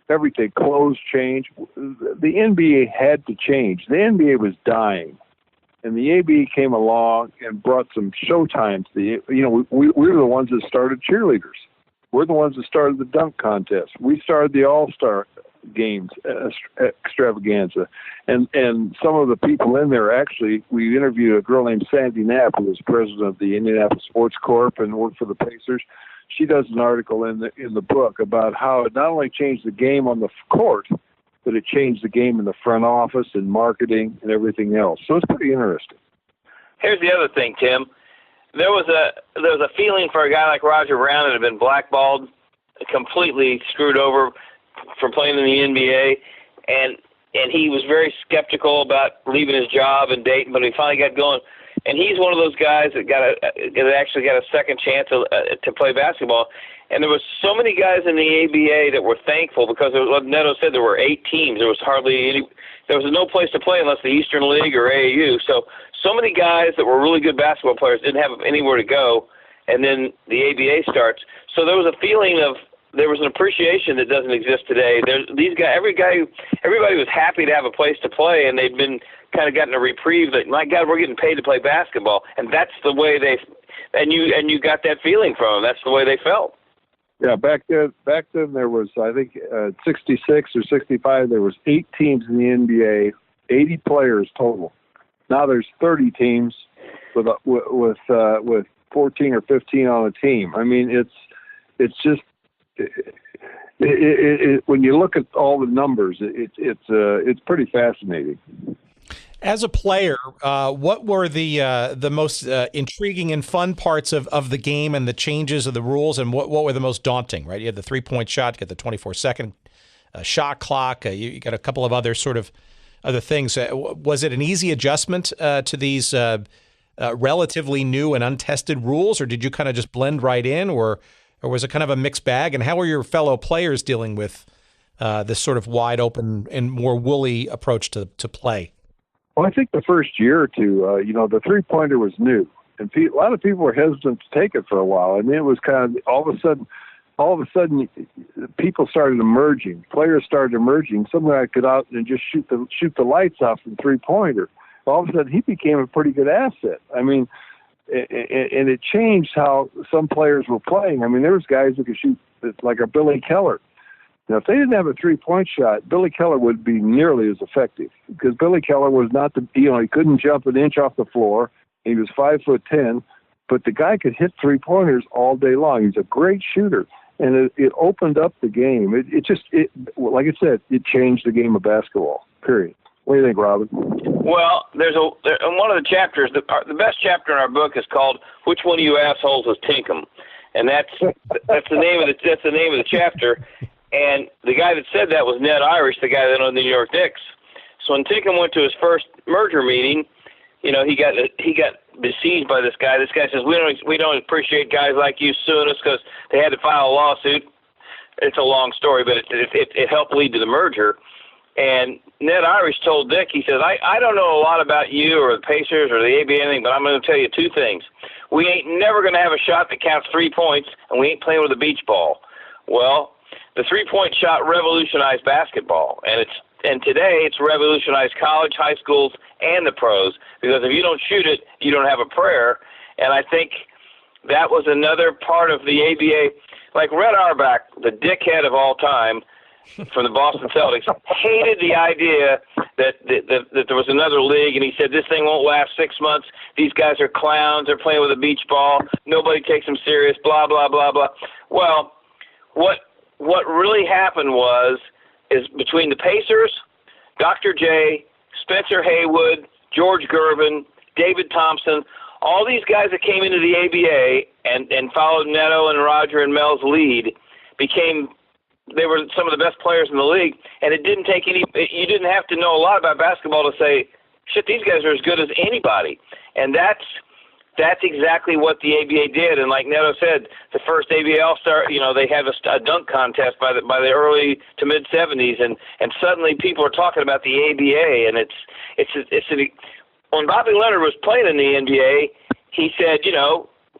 everything, clothes change. The NBA had to change. The NBA was dying, and the ABA came along and brought some showtime to the. We were the ones that started cheerleaders. We're the ones that started the dunk contest. We started the All-Star games extravaganza, and some of the people in there, actually, we interviewed a girl named Sandy Knapp, who was president of the Indianapolis Sports Corp and worked for the Pacers. She does an article in the book about how it not only changed the game on the court, but it changed the game in the front office and marketing and everything else. So it's pretty interesting. Here's the other thing, Tim. There was a feeling for a guy like Roger Brown that had been blackballed, completely screwed over from playing in the NBA, and he was very skeptical about leaving his job in Dayton, but he finally got going. And he's one of those guys that actually got a second chance to play basketball. And there was so many guys in the ABA that were thankful because, like Neto said, there were 8 teams. There was no place to play unless the Eastern League or AAU. So many guys that were really good basketball players didn't have anywhere to go. And then the ABA starts. So there was a feeling there was an appreciation that doesn't exist today. Everybody was happy to have a place to play, and they'd been kind of gotten a reprieve that, my God, we're getting paid to play basketball, and that's the way you got that feeling from them. That's the way they felt. Yeah, back then there was, I think, 66 or 65. There was 8 teams in the NBA, 80 players total. Now there's 30 teams with 14 or 15 on a team. I mean, it's just when you look at all the numbers, it's pretty fascinating. As a player, what were the most intriguing and fun parts of the game and the changes of the rules, and what were the most daunting? Right, you had the 3-point shot, you got the 24-second shot clock. You got a couple of other sort of other things. Was it an easy adjustment to these relatively new and untested rules, or did you kind of just blend right in, or was it kind of a mixed bag? And how were your fellow players dealing with this sort of wide open and more woolly approach to play? Well, I think the first year or two, the 3-pointer was new, and a lot of people were hesitant to take it for a while. I mean, it was kind of all of a sudden, people started emerging. Players started emerging. Some guy could out and just shoot the lights off the 3-pointer. All of a sudden, he became a pretty good asset. I mean, and it changed how some players were playing. I mean, there was guys that could shoot like a Billy Keller. Now, if they didn't have a 3-point shot, Billy Keller would be nearly as effective, because Billy Keller was not he couldn't jump an inch off the floor. He was 5'10", but the guy could hit 3-pointers all day long. He's a great shooter, and it opened up the game. Like I said, it changed the game of basketball. Period. What do you think, Robin? Well, there's in one of the chapters, the best chapter in our book is called "Which One of You Assholes is Tinkham," and that's the name of the chapter. And the guy that said that was Ned Irish, the guy that owned the New York Knicks. So when Tinkham went to his first merger meeting, he got besieged by this guy. This guy says, we don't appreciate guys like you suing us because they had to file a lawsuit. It's a long story, but it helped lead to the merger. And Ned Irish told Dick, he says, I don't know a lot about you or the Pacers or the ABA or anything, but I'm going to tell you 2 things. We ain't never going to have a shot that counts 3 points, and we ain't playing with a beach ball. Well, the 3-point shot revolutionized basketball, and today it's revolutionized college, high schools, and the pros, because if you don't shoot it, you don't have a prayer. And I think that was another part of the ABA. Like Red Auerbach, the dickhead of all time from the Boston Celtics, hated the idea that there was another league, and he said this thing won't last 6 months. These guys are clowns. They're playing with a beach ball. Nobody takes them serious, blah, blah, blah, blah. Well, what really happened is between the Pacers, Dr. J, Spencer Haywood, George Gervin, David Thompson, all these guys that came into the ABA and followed Neto and Roger and Mel's lead, they were some of the best players in the league, and you didn't have to know a lot about basketball to say, shit, these guys are as good as anybody. And that's exactly what the ABA did. And like Neto said, the first ABA All-Star, they have a dunk contest by the early to mid 70s, and suddenly people are talking about the ABA. And when Bobby Leonard was playing in the NBA, he said,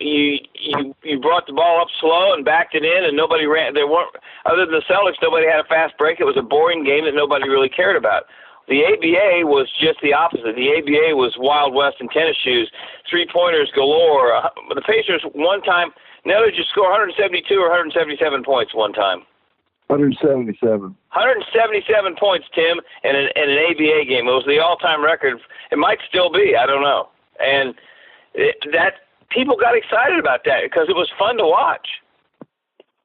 you brought the ball up slow and backed it in, and nobody ran. There weren't, other than the Celtics, nobody had a fast break. It was a boring game that nobody really cared about. The ABA was just the opposite. The ABA was Wild West in tennis shoes, 3-pointers galore. The Pacers one time, Neto just scored 172 or 177 points one time. 177. 177 points, Tim, in an ABA game. It was the all-time record. It might still be. I don't know. And people got excited about that because it was fun to watch.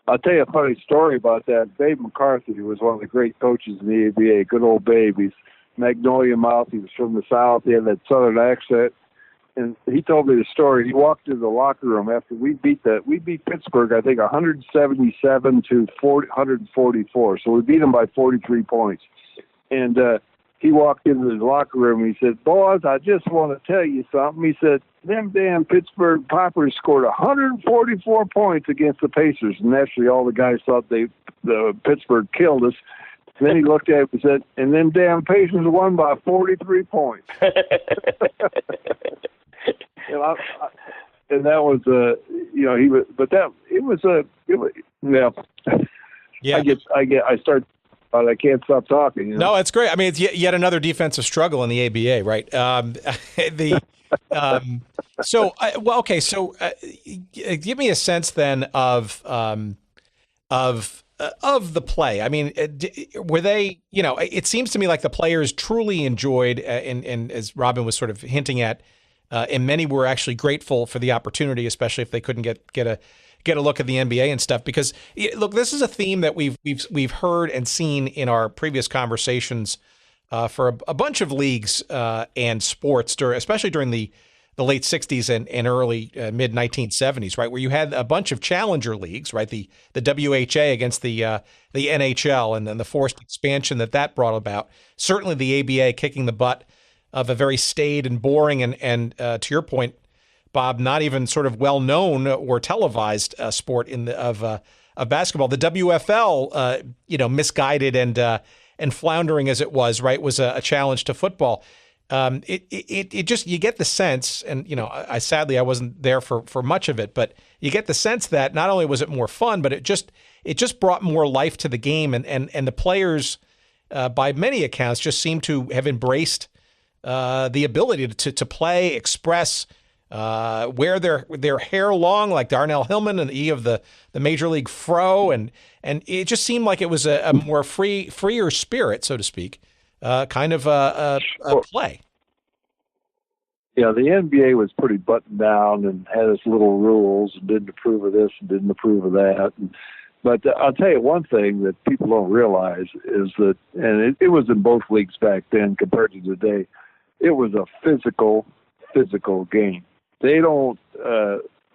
I'll tell you a funny story about that. Babe McCarthy was one of the great coaches in the ABA. Good old Babe. He's Magnolia mouth. He was from the South. He had that Southern accent. And he told me the story. He walked into the locker room after we beat Pittsburgh, I think, 177 to 144. So we beat them by 43 points. And he walked into his locker room and he said, "Boys, I just want to tell you something." He said, "Them damn Pittsburgh Poppers scored 144 points against the Pacers." And naturally, all the guys thought the Pittsburgh killed us. And then he looked at it and said, "And them damn Pacers won by 43 points." And that was, he was, but that it was yeah. I start. I can't stop talking. No, it's great. I mean, it's yet another defensive struggle in the ABA, right? So give me a sense then of of the play. I mean, were they? It seems to me like the players truly enjoyed, and as Robin was sort of hinting at, and many were actually grateful for the opportunity, especially if they couldn't get a look at the NBA and stuff. Because look, this is a theme that we've heard and seen in our previous conversations for a bunch of leagues and sports, especially during the late 60s and early mid 1970s, right, where you had a bunch of challenger leagues, right, the WHA against the NHL, and then the forced expansion that brought about. Certainly the ABA kicking the butt of a very staid and boring and to your point, Bob, not even sort of well known or televised sport of basketball. The WFL, misguided and floundering as it was, right, was a challenge to football. It just, you get the sense, and I sadly wasn't there for much of it, but you get the sense that not only was it more fun, but it just brought more life to the game, and the players, by many accounts, just seem to have embraced the ability to play, express, wear their hair long like Darnell Hillman and the Major League Fro, and it just seemed like it was a more freer spirit, so to speak. Kind of a play. Yeah, the NBA was pretty buttoned down and had its little rules and didn't approve of this and didn't approve of that. But I'll tell you one thing that people don't realize is that, and it was in both leagues back then compared to today, it was a physical game. They don't.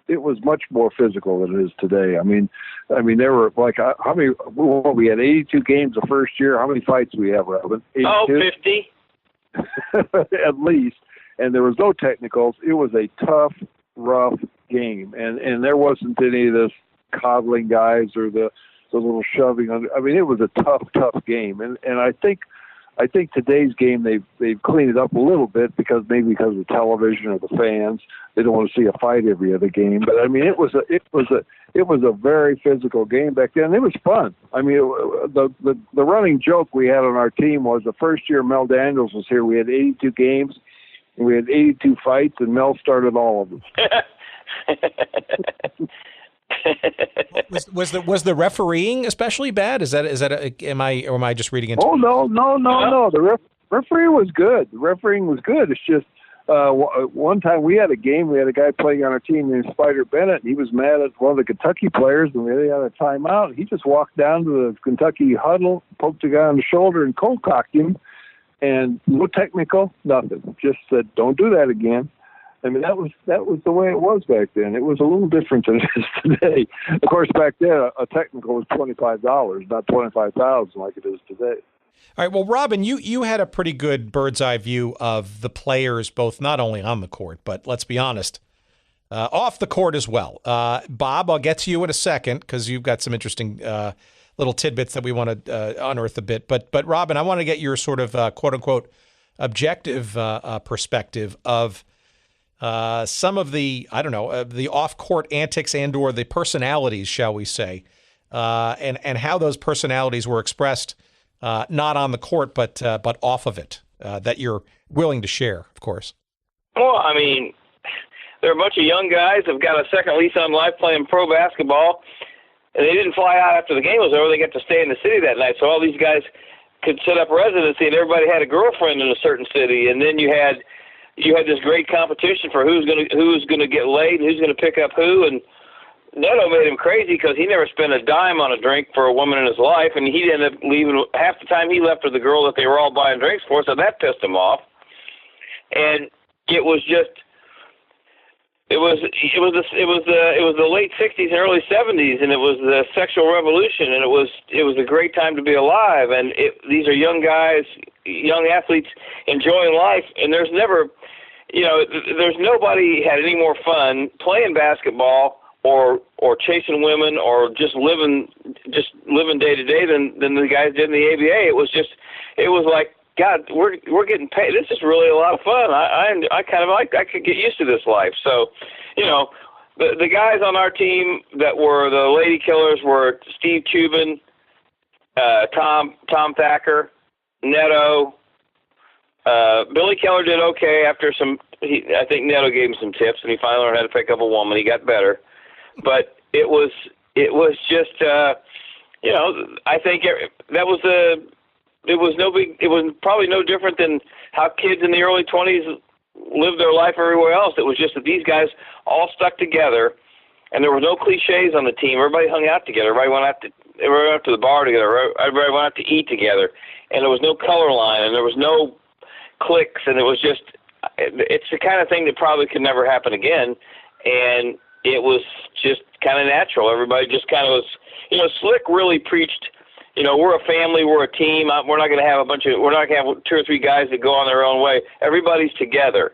It was much more physical than it is today. I mean, there were like how many? Well, we had 82 games the first year. How many fights do we have, Robin? 82? Oh, 50. At least. And there was no technicals. It was a tough, rough game, and there wasn't any of this coddling guys or the little shoving. I mean, it was a tough game, and I think today's game they've cleaned it up a little bit because of television or the fans. They don't want to see a fight every other game. But I mean, it was a very physical game back then. It was fun. I mean, the running joke we had on our team was the first year Mel Daniels was here, we had 82 games, and we had 82 fights, and Mel started all of them. Was the refereeing especially bad? Am I just reading into? Oh no! The refereeing was good. The refereeing was good. It's just one time we had a game. We had a guy playing on our team named Spider Bennett. And he was mad at one of the Kentucky players, and we had a timeout. He just walked down to the Kentucky huddle, poked the guy on the shoulder, and cold cocked him. And no technical, nothing. Just said, "Don't do that again." I mean, that was the way it was back then. It was a little different than it is today. Of course, back then, a technical was $25, not $25,000 like it is today. All right. Well, Robin, you had a pretty good bird's eye view of the players, both not only on the court, but let's be honest, off the court as well. Bob, I'll get to you in a second because you've got some interesting little tidbits that we want to unearth a bit. But Robin, I want to get your sort of quote unquote objective perspective of some of the, the off-court antics and/or the personalities, shall we say, and how those personalities were expressed, not on the court, but off of it, that you're willing to share, of course. Well, I mean, there are a bunch of young guys who've got a second lease on life playing pro basketball, and they didn't fly out after the game was over. They got to stay in the city that night, so all these guys could set up residency, and everybody had a girlfriend in a certain city, and then you had this great competition for who's gonna get laid and who's gonna pick up who. And Neto made him crazy because he never spent a dime on a drink for a woman in his life, and he ended up leaving half the time. He left with the girl that they were all buying drinks for, so that pissed him off. And it was the late '60s and early '70s, and it was the sexual revolution, and it was a great time to be alive. And these are young guys, young athletes enjoying life, and there's nobody had any more fun playing basketball or chasing women or just living day to day than the guys did in the ABA. It was like, God, we're getting paid. This is really a lot of fun. I could get used to this life. So, the guys on our team that were the lady killers were Steve Cuban, Tom Thacker, Neto. Billy Keller did okay after I think Neto gave him some tips, and he finally learned how to pick up a woman. He got better, but it was just I think that was it was probably no different than how kids in the early 20s lived their life everywhere else. It was just that these guys all stuck together, and there were no cliches on the team. Everybody hung out together. Everybody went out to the bar together. Everybody went out to eat together, and there was no color line, and there was no cliques, and it was just, it's the kind of thing that probably could never happen again, and it was just kind of natural. Everybody just kind of was, Slick really preached, we're a family, we're a team. We're not going to have we're not going to have 2 or 3 guys that go on their own way. Everybody's together.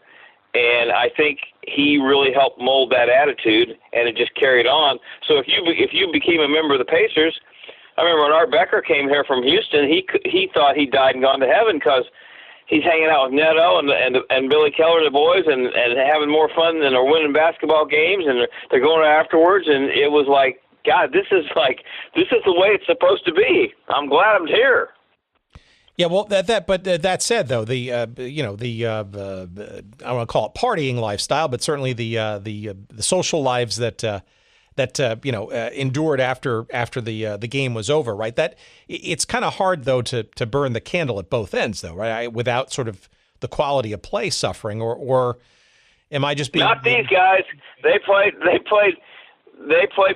And I think he really helped mold that attitude, and it just carried on. So if you became a member of the Pacers, I remember when Art Becker came here from Houston, he thought he died and gone to heaven because he's hanging out with Neto and Billy Keller and the boys and having more fun than they're winning basketball games, and they're going afterwards. And it was like, God, this is the way it's supposed to be. I'm glad I'm here. Yeah, well, that said, though, the I don't want to call it partying lifestyle, but certainly the social lives that endured after the game was over, right? That it's kind of hard though to burn the candle at both ends, though, right? Without sort of the quality of play suffering, or am I just being? Not these guys. They played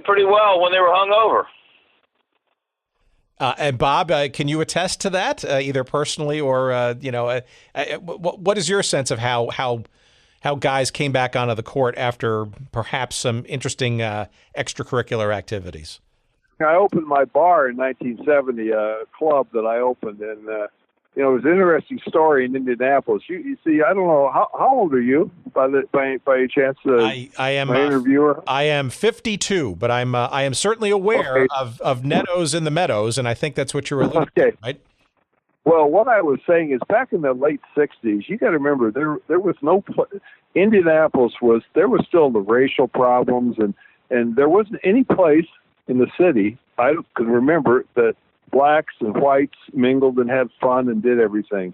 pretty well when they were hungover. And Bob, can you attest to that, either personally or what is your sense of how guys came back onto the court after perhaps some interesting extracurricular activities? I opened my bar in 1970, a club that I opened, and it was an interesting story in Indianapolis. You see, I don't know how old are you by any chance? I am my interviewer. I am 52, but I am certainly aware of Neto's in the Meadows, and I think that's what you're alluding to, right? Well, what I was saying is back in the late 60s, you got to remember there was no Indianapolis there was still the racial problems, and there wasn't any place in the city I could remember that blacks and whites mingled and had fun and did everything.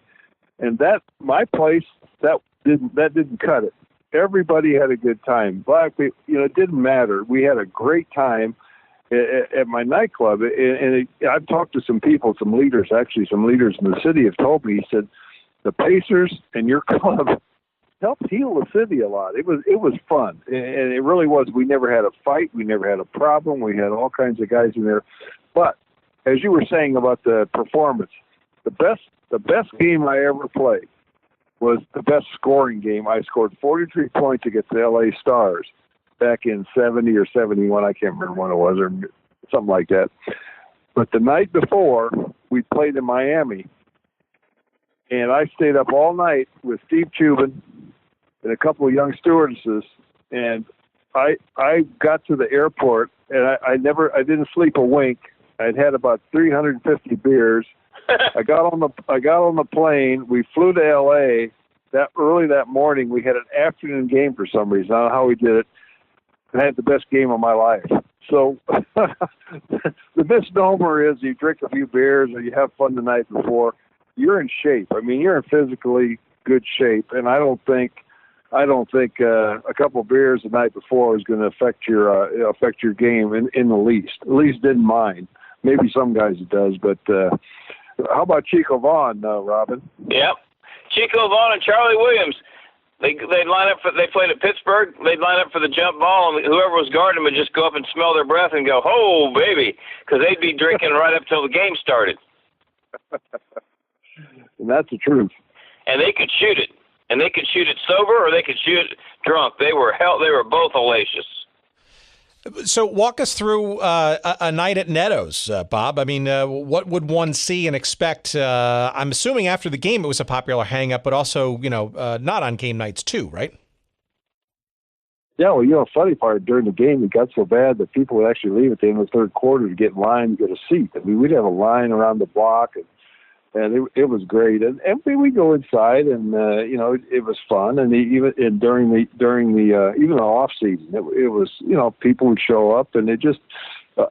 And that my place that didn't cut it. Everybody had a good time. Black people, it didn't matter. We had a great time at my nightclub. And I've talked to some people, some leaders in the city have told me, he said, the Pacers and your club helped heal the city a lot. It was fun. And it really was. We never had a fight. We never had a problem. We had all kinds of guys in there. But as you were saying about the performance, the best game I ever played was the best scoring game. I scored 43 points against the LA Stars back in 70 or 71. I can't remember when it was, or something like that. But the night before, we played in Miami, and I stayed up all night with Steve Cuban and a couple of young stewardesses, and I got to the airport, and I didn't sleep a wink. I'd had about 350 beers. I got on the plane. We flew to L.A. Early that morning. We had an afternoon game for some reason. I don't know how we did it. I had the best game of my life. So the misnomer is you drink a few beers or you have fun the night before, you're in shape. I mean, you're in physically good shape, and I don't think a couple of beers the night before is going to affect your game in the least. At least didn't mind. Maybe some guys it does, but how about Chico Vaughn, Robin? Yep, Chico Vaughn and Charlie Williams. They'd line up they played at Pittsburgh. They'd line up for the jump ball, and whoever was guarding them would just go up and smell their breath and go, "Oh, baby," because they'd be drinking right up till the game started. And that's the truth. And they could shoot it. And they could shoot it sober or they could shoot it drunk. They were both hellacious. So walk us through a night at Neto's, Bob. I mean, what would one see and expect? I'm assuming after the game it was a popular hang-up, but also, not on game nights too, right? Yeah, well, funny part, during the game, it got so bad that people would actually leave at the end of the third quarter to get in line to get a seat. I mean, we'd have a line around the block, and it was great. And we go inside, and it was fun. And during the even the off season, it was people would show up, and it just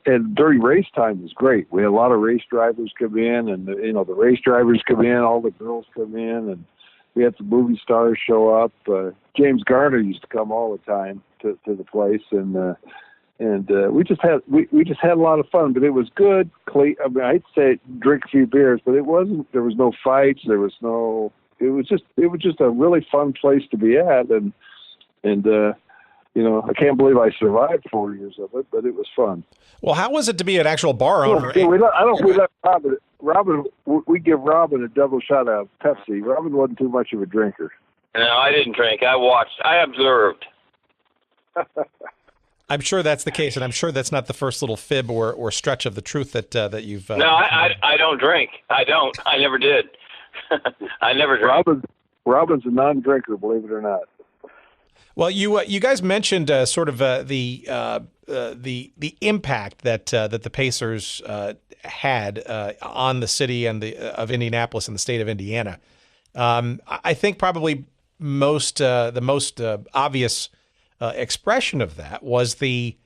and during race time was great. We had a lot of race drivers come in, and the race drivers come in, all the girls come in, and we had some movie stars show up. James Garner used to come all the time to the place, and And we just had a lot of fun, but it was good. I mean, I'd say drink a few beers, but it wasn't. There was no fights. There was no. It was just a really fun place to be at, and I can't believe I survived 4 years of it, but it was fun. Well, how was it to be an actual bar owner? We let Robin. We give Robin a double shot of Pepsi. Robin wasn't too much of a drinker. No, I didn't drink. I watched. I observed. I'm sure that's the case, and I'm sure that's not the first little fib or stretch of the truth that you've. No, I don't drink. I don't. I never did. I never drank. Robin's a non-drinker, believe it or not. Well, you guys mentioned sort of the impact that the Pacers had on the city and of Indianapolis and the state of Indiana. I think probably the most obvious expression of that was the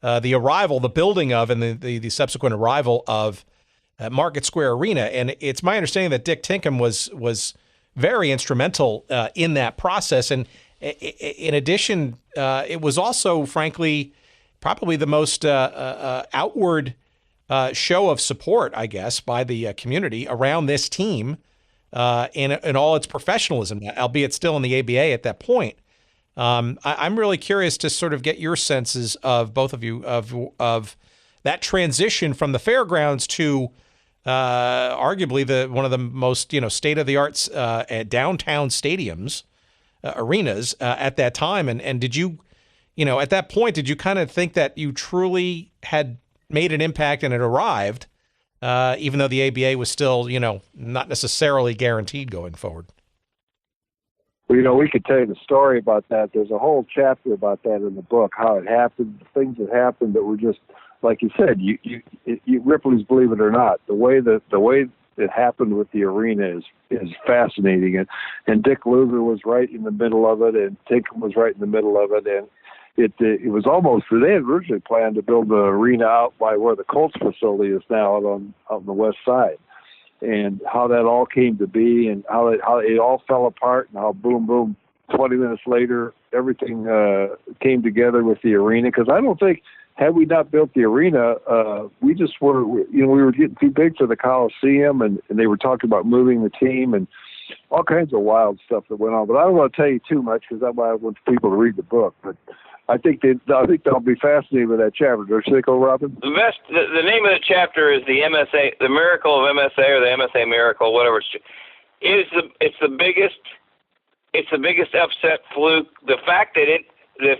arrival, the building of, and the subsequent arrival of Market Square Arena. And it's my understanding that Dick Tinkham was very instrumental in that process. And in addition, it was also, frankly, probably the most outward show of support, I guess, by the community around this team in all its professionalism, albeit still in the ABA at that point. I'm really curious to sort of get your senses of both of you of that transition from the fairgrounds to arguably one of the most state of the art downtown stadiums, arenas at that time. And did you at that point, did you kind of think that you truly had made an impact and it arrived, even though the ABA was still not necessarily guaranteed going forward? Well, we could tell you the story about that. There's a whole chapter about that in the book, how it happened, the things that happened that were just, like you said, you Ripley's Believe It or Not. The way it happened with the arena is fascinating. And Dick Luger was right in the middle of it, and Tinkham was right in the middle of it. And it was almost, they had originally planned to build the arena out by where the Colts facility is now out on the west side. And how that all came to be, and how it all fell apart, and how boom, 20 minutes later, everything came together with the arena. Because I don't think, had we not built the arena, we just were, we were getting too big for the Coliseum, and they were talking about moving the team and all kinds of wild stuff that went on. But I don't want to tell you too much, because that's why I want people to read the book. But I think they'll be fascinated with that chapter. Don't you think, Robin? The name of the chapter is the MSA, the Miracle of MSA, or the MSA Miracle, whatever. It's the biggest upset fluke. The fact that that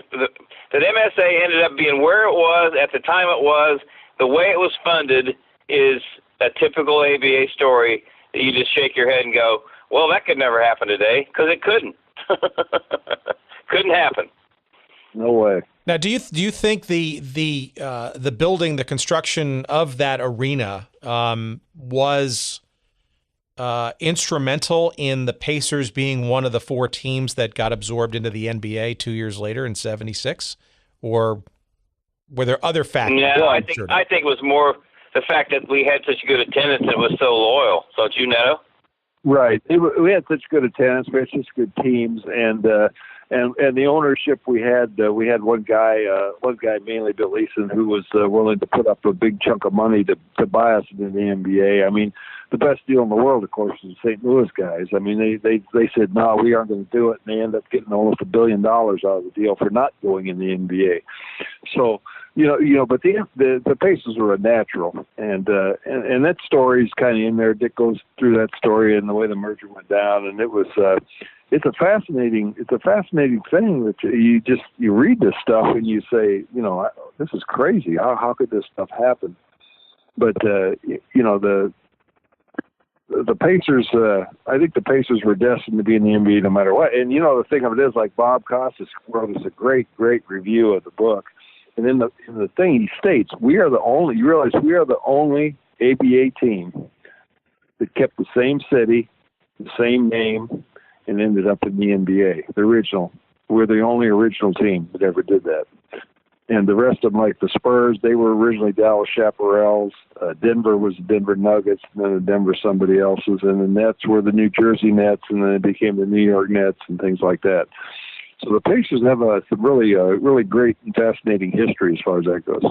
MSA ended up being where it was at the time it was, the way it was funded, is a typical ABA story that you just shake your head and go, well, that could never happen today, because it couldn't. Couldn't happen. No way. Now, do you think the building, the construction of that arena was instrumental in the Pacers being one of the four teams that got absorbed into the NBA 2 years later in '76, or were there other factors? No, I think it was more the fact that we had such good attendance and it was so loyal. Don't you know? Right. We had such good attendance. We had such good teams, and the ownership we had one guy mainly Bill Eason, who was willing to put up a big chunk of money to buy us into the NBA. I mean, the best deal in the world, of course, is the St. Louis guys. I mean, they said, no, we aren't going to do it, and they end up getting almost $1 billion out of the deal for not going in the NBA. So, but the Pacers were a natural, and that story is kind of in there. Dick goes through that story and the way the merger went down, and it was it's a fascinating thing that you read this stuff and you say, this is crazy. How could this stuff happen? But the Pacers, I think the Pacers were destined to be in the NBA no matter what. And the thing of it is, like Bob Costas wrote us a great review of the book. And in the thing he states, we are the only ABA team that kept the same city, the same name, and ended up in the NBA. The original. We're the only original team that ever did that. And the rest of them, like the Spurs, they were originally Dallas Chaparrals. Denver was the Denver Nuggets, and then the Denver somebody else's. And the Nets were the New Jersey Nets, and then it became the New York Nets and things like that. So the Pacers have some really great and fascinating history as far as that goes.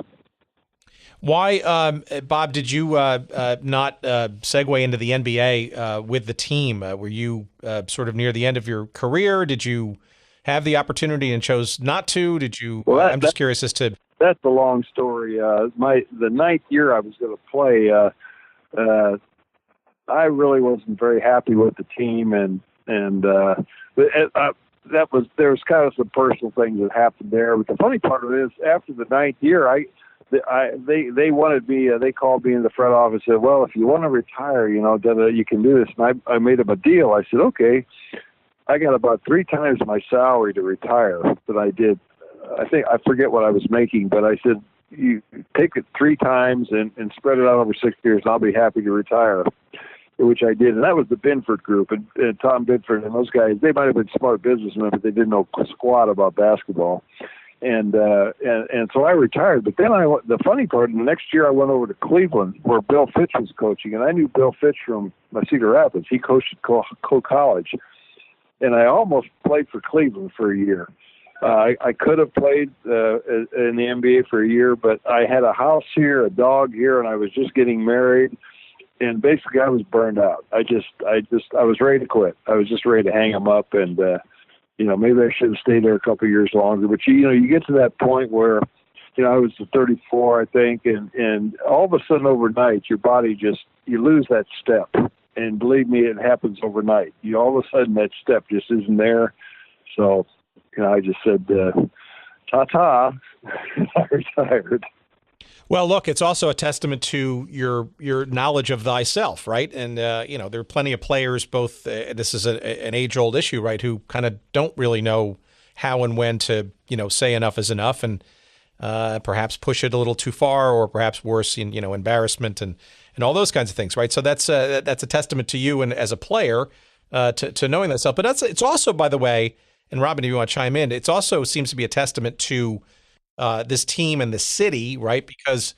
Why, Bob, did you not segue into the NBA with the team? Were you sort of near the end of your career? Did you have the opportunity and chose not to? Did you? Well, I'm just curious as to. That's the long story. The ninth year I was going to play, I really wasn't very happy with the team, and there was kind of some personal things that happened there. But the funny part of it is, after the ninth year, they wanted me. They called me in the front office and said, "Well, if you want to retire, you can do this." And I made them a deal. I said, "Okay." I got about 3 times my salary to retire, but I did. I forget what I was making, but I said, "You take it 3 times and spread it out over 6 years, and I'll be happy to retire." Which I did, and that was the Binford Group, and Tom Binford and those guys. They might have been smart businessmen, but they didn't know squat about basketball. And so I retired. But then the funny part, the next year I went over to Cleveland where Bill Fitch was coaching, and I knew Bill Fitch from Cedar Rapids. He coached at Coe College, and I almost played for Cleveland for a year. I could have played in the NBA for a year, but I had a house here, a dog here, and I was just getting married, and basically I was burned out. I was ready to quit. I was just ready to hang them up, and maybe I should have stayed there a couple of years longer. But you get to that point where, I was 34, I think, and all of a sudden overnight, your body you lose that step. And believe me, it happens overnight. All of a sudden that step just isn't there. So, I just said, ta-ta, I retired. Well, look, it's also a testament to your knowledge of thyself, right? And, there are plenty of players, both, this is an age-old issue, right, who kind of don't really know how and when to, say enough is enough and perhaps push it a little too far, or perhaps worse, embarrassment and all those kinds of things, right? So that's a testament to you and as a player to knowing that stuff. But it's also, by the way, and Robin, if you want to chime in, it also seems to be a testament to this team and the city, right? Because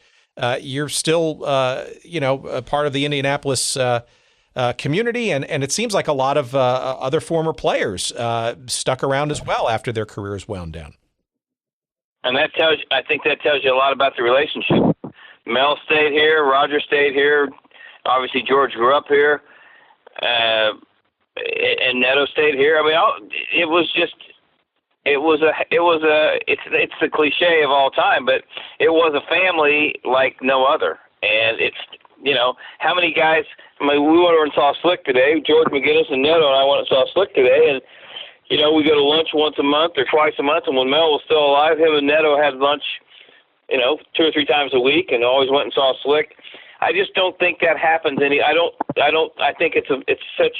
you're still, a part of the Indianapolis community, and it seems like a lot of other former players stuck around as well after their careers wound down. And I think that tells you a lot about the relationship. Mel stayed here, Roger stayed here. Obviously, George grew up here, and Neto stayed here. I mean, it's the cliche of all time, but it was a family like no other. And it's, how many guys? I mean, we went over and saw Slick today. George McGinnis and Neto and I went and saw Slick today, and we go to lunch once a month or twice a month. And when Mel was still alive, him and Neto had lunch, 2 or 3 times a week, and always went and saw Slick. I just don't think that happens I think it's such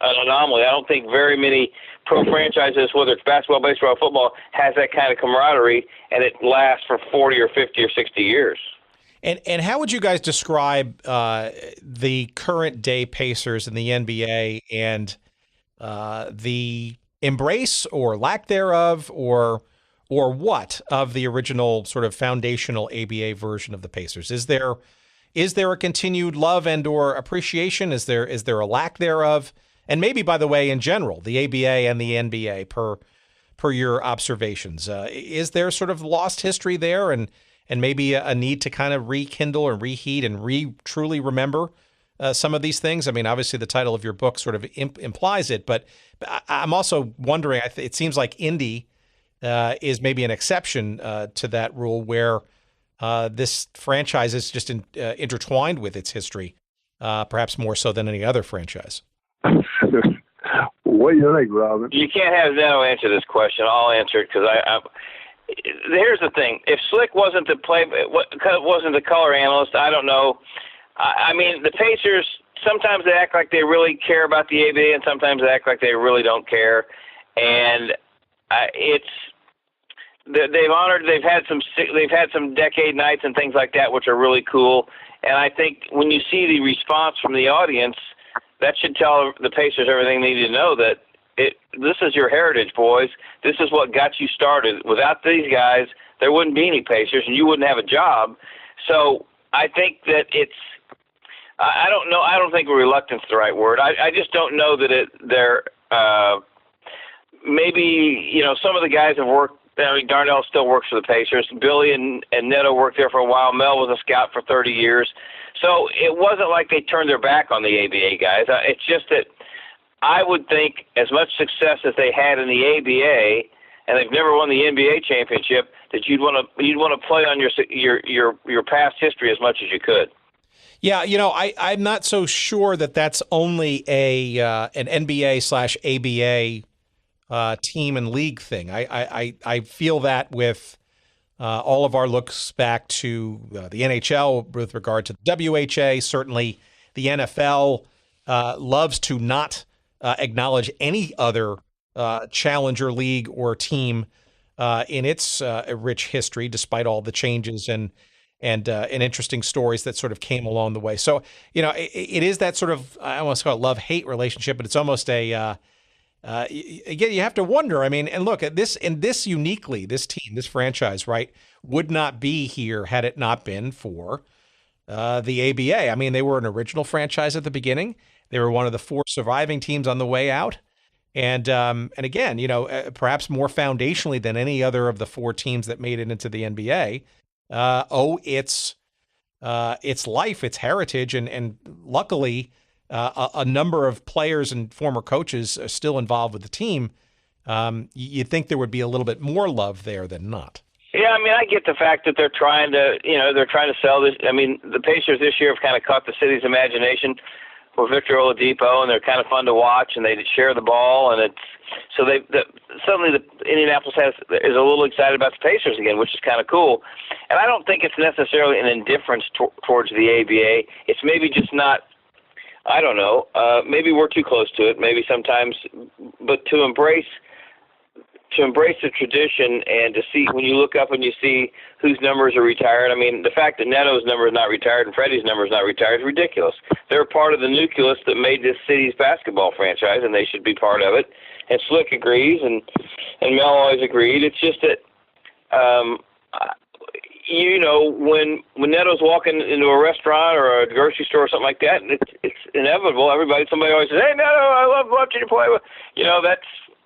an anomaly. I don't think very many pro franchises, whether it's basketball, baseball, or football, has that kind of camaraderie, and it lasts for 40 or 50 or 60 years. And how would you guys describe the current day Pacers in the NBA and the embrace or lack thereof, or what of the original sort of foundational ABA version of the Pacers? Is there a continued love and or appreciation? Is there a lack thereof? And maybe, by the way, in general, the ABA and the NBA per your observations, is there sort of lost history there and maybe a need to kind of rekindle and reheat and truly remember some of these things? I mean, obviously the title of your book sort of implies it, but I'm also wondering, it seems like Indy is maybe an exception to that rule where this franchise is just intertwined with its history, perhaps more so than any other franchise. What do you think, Robin? You can't have Neto answer this question. I'll answer it because here's the thing. If Slick wasn't the color analyst, I don't know. I mean, the Pacers, sometimes they act like they really care about the ABA, and sometimes they act like they really don't care. And they've had some decade nights and things like that, which are really cool. And I think when you see the response from the audience, that should tell the Pacers everything they need to know, that this is your heritage, boys. This is what got you started. Without these guys, there wouldn't be any Pacers, and you wouldn't have a job. So I think that I don't know. I don't think reluctance is the right word. I just don't know that they're maybe, some of the guys have worked. I mean, Darnell still works for the Pacers. Billy and Neto worked there for a while. Mel was a scout for 30 years. So it wasn't like they turned their back on the ABA guys. It's just that I would think as much success as they had in the ABA, and they've never won the NBA championship, that you'd want to play on your past history as much as you could. Yeah, I'm not so sure that that's only an NBA/ABA team and league thing. I feel that with all of our looks back to the NHL with regard to the WHA. Certainly, the NFL loves to not acknowledge any other challenger league or team in its rich history, despite all the changes and interesting stories that sort of came along the way. So, it is that sort of, I almost call it love-hate relationship, but it's almost again, you have to wonder. I mean, and look at this, and this uniquely, this team, this franchise, right, would not be here had it not been for the ABA. I mean, they were an original franchise at the beginning. They were one of the 4 surviving teams on the way out. And again, perhaps more foundationally than any other of the 4 teams that made it into the NBA, its life, its heritage, and luckily, a number of players and former coaches are still involved with the team. You'd think there would be a little bit more love there than not. Yeah, I mean, I get the fact that they're trying to sell this. I mean, the Pacers this year have kind of caught the city's imagination with Victor Oladipo, and they're kind of fun to watch, and they share the ball, and suddenly the Indianapolis is a little excited about the Pacers again, which is kind of cool. And I don't think it's necessarily an indifference towards the ABA. It's maybe just not. I don't know. Maybe we're too close to it. Maybe sometimes, but to embrace the tradition and to see, when you look up and you see whose numbers are retired. I mean, the fact that Neto's number is not retired and Freddie's number is not retired is ridiculous. They're part of the nucleus that made this city's basketball franchise, and they should be part of it. And Slick agrees, and Mel always agreed. It's just that, when Neto's walking into a restaurant or a grocery store or something like that, it's inevitable. Somebody always says, "Hey, Neto, I love watching you play."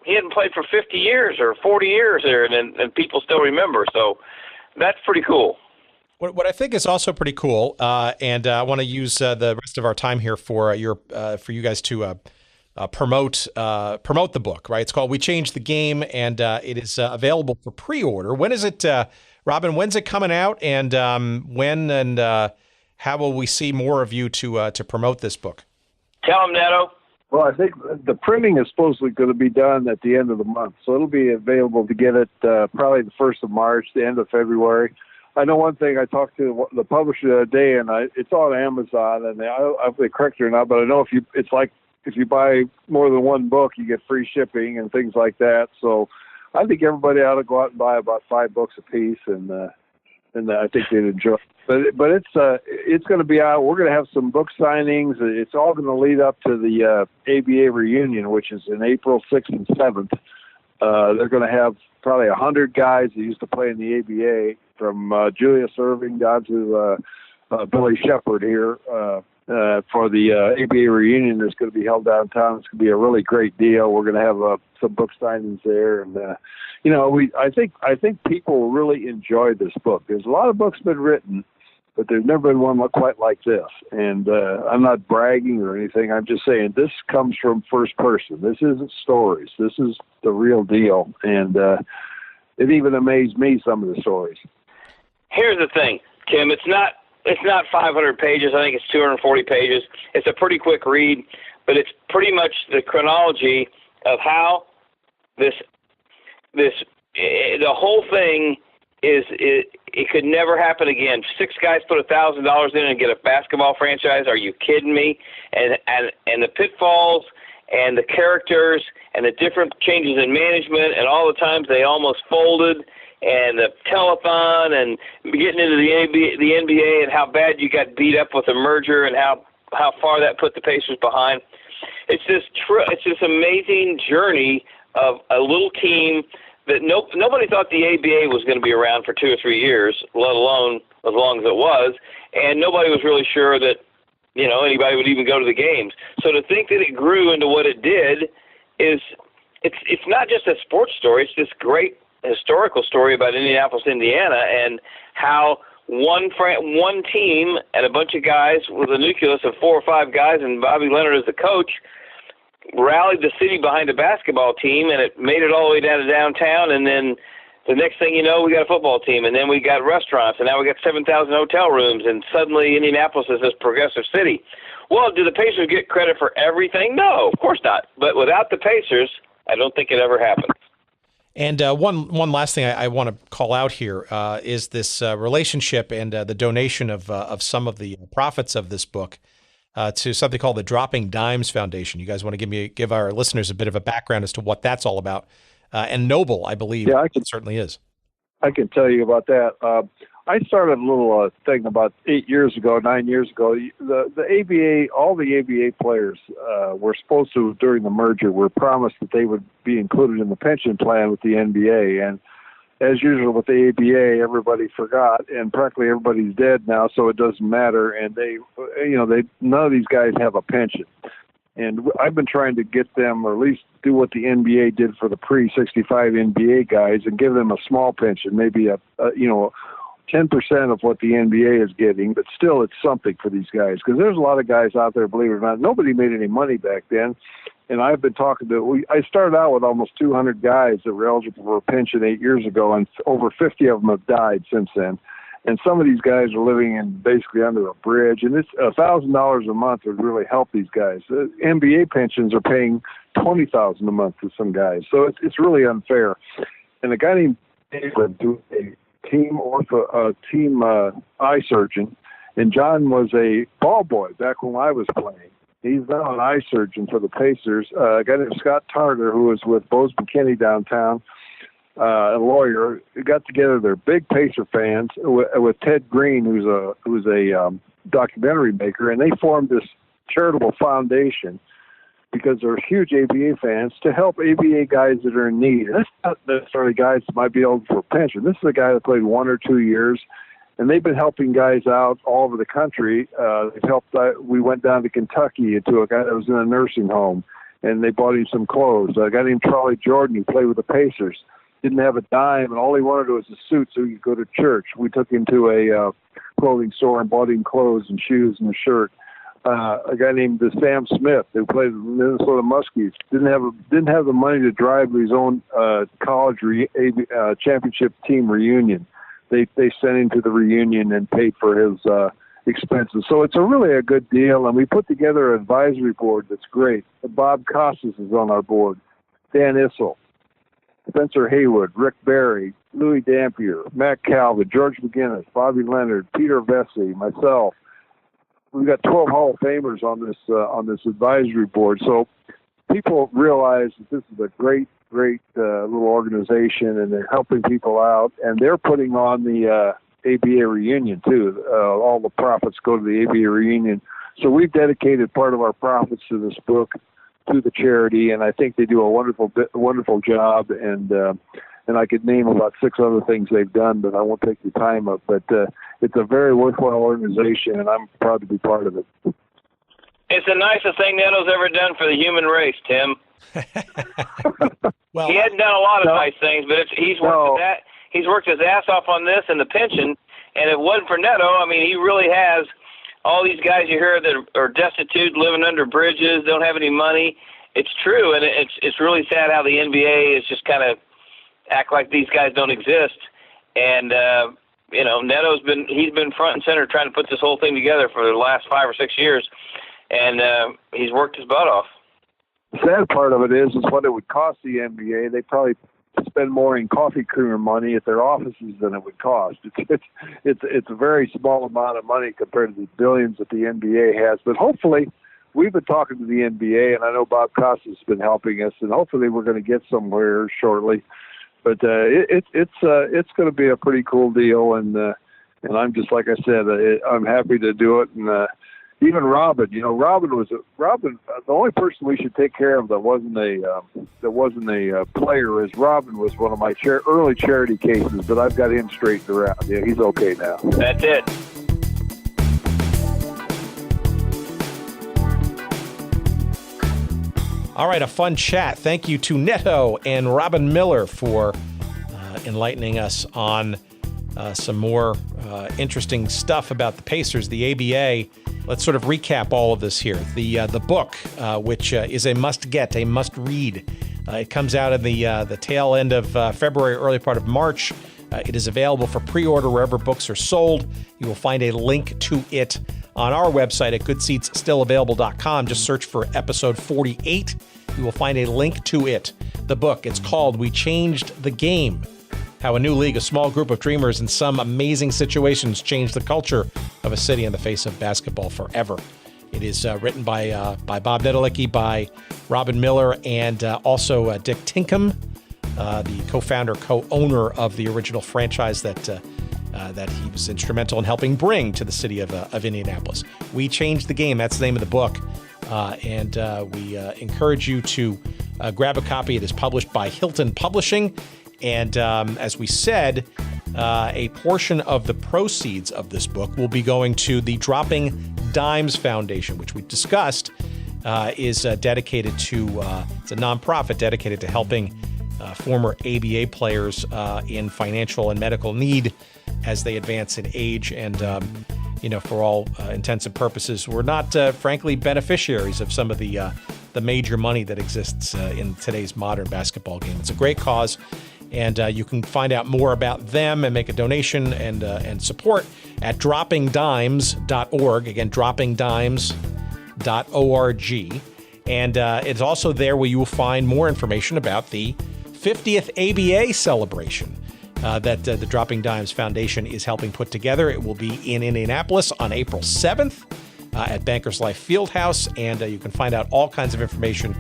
He hadn't played for 50 years or 40 years there, and people still remember. So that's pretty cool. What I think is also pretty cool, and I want to use the rest of our time here for you guys to promote the book. Right? It's called "We Changed the Game," and it is available for pre-order. When is it, Robin? When's it coming out? And when and how will we see more of you to promote this book? Tell him, Neto. Well, I think the printing is supposedly going to be done at the end of the month, so it'll be available to get it probably the 1st of March, the end of February. I know one thing. I talked to the publisher the other day, and it's on Amazon, and I don't know if they correct it or not, but I know if you buy more than one book, you get free shipping and things like that. So I think everybody ought to go out and buy about 5 books a piece, and I think they'd enjoy it. But it's going to be out. We're going to have some book signings. It's all going to lead up to the ABA reunion, which is in April 6th and 7th. They're going to have probably 100 guys that used to play in the ABA, from Julius Erving down to Billy Shepard here for the ABA reunion that's going to be held downtown. It's going to be a really great deal. We're going to have some book signings there, and I think people will really enjoy this book. There's a lot of books been written, but there's never been one quite like this. And I'm not bragging or anything. I'm just saying this comes from first person. This isn't stories. This is the real deal. And it even amazed me, some of the stories. Here's the thing, Tim. It's not 500 pages. I think it's 240 pages. It's a pretty quick read, but it's pretty much the chronology of how the whole thing is. It could never happen again. 6 guys put $1,000 in and get a basketball franchise. Are you kidding me? And the pitfalls and the characters and the different changes in management and all the times they almost folded, and the telethon and getting into the NBA and how bad you got beat up with the merger and how far that put the Pacers behind. It's this amazing journey of a little team that nobody thought the ABA was going to be around for 2 or 3 years, let alone as long as it was, and nobody was really sure that anybody would even go to the games. So to think that it grew into what it did is it's not just a sports story. It's this great historical story about Indianapolis, Indiana, and how one team and a bunch of guys with a nucleus of 4 or 5 guys and Bobby Leonard as the coach rallied the city behind a basketball team, and it made it all the way down to downtown, and then the next thing you know, we got a football team, and then we got restaurants, and now we got 7,000 hotel rooms, and suddenly Indianapolis is this progressive city. Well, do the Pacers get credit for everything? No, of course not. But without the Pacers, I don't think it ever happened. And one last thing I want to call out here is this relationship and the donation of some of the profits of this book to something called the Dropping Dimes Foundation. You guys want to give our listeners a bit of a background as to what that's all about? And noble, I believe, it certainly is. I can tell you about that. I started a little thing about 9 years ago. The ABA, all the ABA players were supposed to, during the merger, were promised that they would be included in the pension plan with the NBA. And as usual with the ABA, everybody forgot, and practically everybody's dead now, so it doesn't matter. And none of these guys have a pension. And I've been trying to get them, or at least do what the NBA did for the pre-65 NBA guys, and give them a small pension, maybe a 10% of what the NBA is getting, but still it's something for these guys. Because there's a lot of guys out there, believe it or not, nobody made any money back then. And I've been talking to, I started out with almost 200 guys that were eligible for a pension 8 years ago, and over 50 of them have died since then. And some of these guys are living in basically under a bridge, and it's $1,000 a month would really help these guys. NBA pensions are paying $20,000 a month to some guys, so it's really unfair. And a guy named David, who's a team eye surgeon, and John was a ball boy back when I was playing. He's now an eye surgeon for the Pacers. A guy named Scott Tarter, who was with Bose McKinney downtown, a lawyer, got together. They're big Pacer fans with Ted Green, who's a documentary maker, and they formed this charitable foundation because they're huge ABA fans to help ABA guys that are in need. And that's not necessarily guys that might be eligible for a pension. This is a guy that played 1 or 2 years, and they've been helping guys out all over the country. They've helped. We went down to Kentucky to a guy that was in a nursing home, and they bought him some clothes. A guy named Charlie Jordan, who played with the Pacers, didn't have a dime, and all he wanted was a suit so he could go to church. We took him to a clothing store and bought him clothes and shoes and a shirt. A guy named Sam Smith, who played with the Minnesota Muskies, didn't have the money to drive his own college championship team reunion. They sent him to the reunion and paid for his expenses. So it's really a good deal, and we put together an advisory board that's great. Bob Costas is on our board, Dan Issel, Spencer Haywood, Rick Barry, Louis Dampier, Matt Calvin, George McGinnis, Bobby Leonard, Peter Vesey, myself. We've got 12 Hall of Famers on this advisory board. So people realize that this is a great little organization, and they're helping people out, and they're putting on the ABA reunion too. All the profits go to the ABA reunion. So we've dedicated part of our profits to this book, to the charity, and I think they do a wonderful job. And I could name about 6 other things they've done, but I won't take the time up. But it's a very worthwhile organization, and I'm proud to be part of it. It's the nicest thing Neto's ever done for the human race, Tim. Well, he hadn't done a lot of nice things, but he's worked his ass off on this and the pension. And if it wasn't for Neto, I mean, he really has all these guys you hear that are destitute, living under bridges, don't have any money. It's true, and it's really sad how the NBA is just kind of act like these guys don't exist. And Neto's been front and center trying to put this whole thing together for the last 5 or 6 years, and he's worked his butt off. The sad part of it is what it would cost the NBA. They probably spend more in coffee creamer money at their offices than it would cost. It's a very small amount of money compared to the billions that the NBA has. But hopefully, we've been talking to the NBA, and I know Bob Costas has been helping us, and hopefully we're going to get somewhere shortly. But it's going to be a pretty cool deal, and I'm just, like I said, I'm happy to do it. And even Robin, Robin, the only person we should take care of that wasn't a player. Is Robin was one of my early charity cases, but I've got him straightened around. Yeah, he's okay now. That's it. All right, a fun chat. Thank you to Neto and Robin Miller for enlightening us on some more interesting stuff about the Pacers, the ABA. Let's sort of recap all of this here. The book, which is a must-get, a must-read. It comes out in the tail end of February, early part of March. It is available for pre-order wherever books are sold. You will find a link to it on our website at goodseatsstillavailable.com. Just search for episode 48. You will find a link to it. The book, it's called We Changed the Game: How a New League, a Small Group of Dreamers in Some Amazing Situations Changed the Culture of a City and the Face of Basketball Forever. It is written by Bob Netolicky, by Robin Miller, and also Dick Tinkham, the co-founder, co-owner of the original franchise that he was instrumental in helping bring to the city of Indianapolis. We Changed the Game. That's the name of the book. And we encourage you to grab a copy. It is published by Hilton Publishing. And as we said, a portion of the proceeds of this book will be going to the Dropping Dimes Foundation, which we discussed is dedicated to, it's a nonprofit dedicated to helping former ABA players in financial and medical need as they advance in age. And, for all intents and purposes, we're not, frankly, beneficiaries of some of the major money that exists in today's modern basketball game. It's a great cause. And you can find out more about them and make a donation and support at droppingdimes.org. Again, droppingdimes.org. And it's also there where you will find more information about the 50th ABA celebration that the Dropping Dimes Foundation is helping put together. It will be in Indianapolis on April 7th at Bankers Life Fieldhouse. And you can find out all kinds of information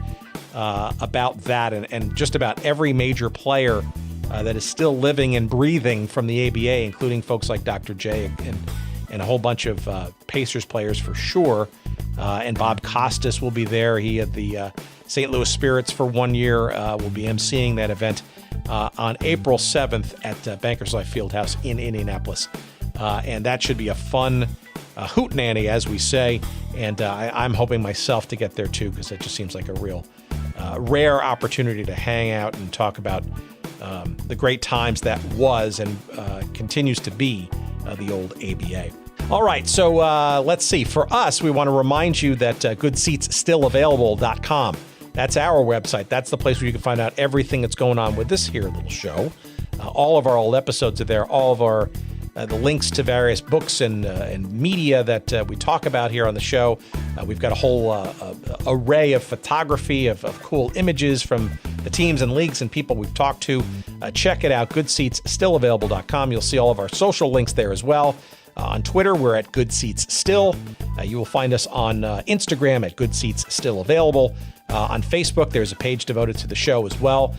about that and just about every major player that is still living and breathing from the ABA, including folks like Dr. J and a whole bunch of Pacers players for sure. And Bob Costas will be there. He had the St. Louis Spirits for 1 year, will be emceeing that event on April 7th at Bankers Life Fieldhouse in Indianapolis. And that should be a fun hootenanny, as we say. And I'm hoping myself to get there too, because it just seems like a real rare opportunity to hang out and talk about the great times that was and continues to be the old ABA. All right, so let's see. For us, we want to remind you that goodseatsstillavailable.com. That's our website. That's the place where you can find out everything that's going on with this here little show. All of our old episodes are there. All of our the links to various books and media that we talk about here on the show. We've got a whole array of photography of cool images from the teams and leagues and people we've talked to. Check it out, goodseatsstillavailable.com. You'll see all of our social links there as well. On Twitter, we're at goodseatsstill. You will find us on Instagram at goodseatsstillavailable. On Facebook, there's a page devoted to the show as well.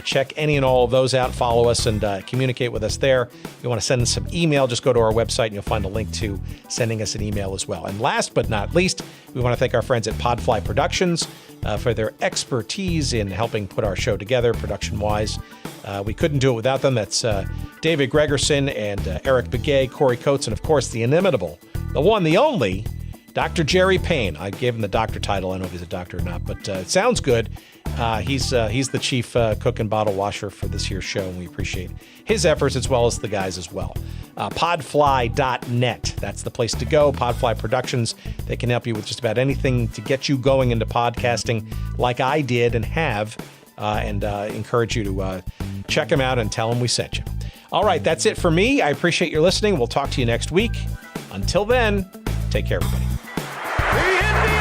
Check any and all of those out. Follow us and communicate with us there. If you want to send us some email, just go to our website and you'll find a link to sending us an email as well. And last but not least, we want to thank our friends at Podfly Productions for their expertise in helping put our show together production-wise. We couldn't do it without them. That's David Gregerson and Eric Begay, Corey Coates, and of course the inimitable, the one, the only, Dr. Jerry Payne. I gave him the doctor title. I don't know if he's a doctor or not, but it sounds good. He's the chief cook and bottle washer for this here show, and we appreciate his efforts as well as the guys as well. Podfly.net. That's the place to go. Podfly Productions. They can help you with just about anything to get you going into podcasting like I did and have, and encourage you to check them out and tell them we sent you. All right, that's it for me. I appreciate your listening. We'll talk to you next week. Until then, take care, everybody. Thank you.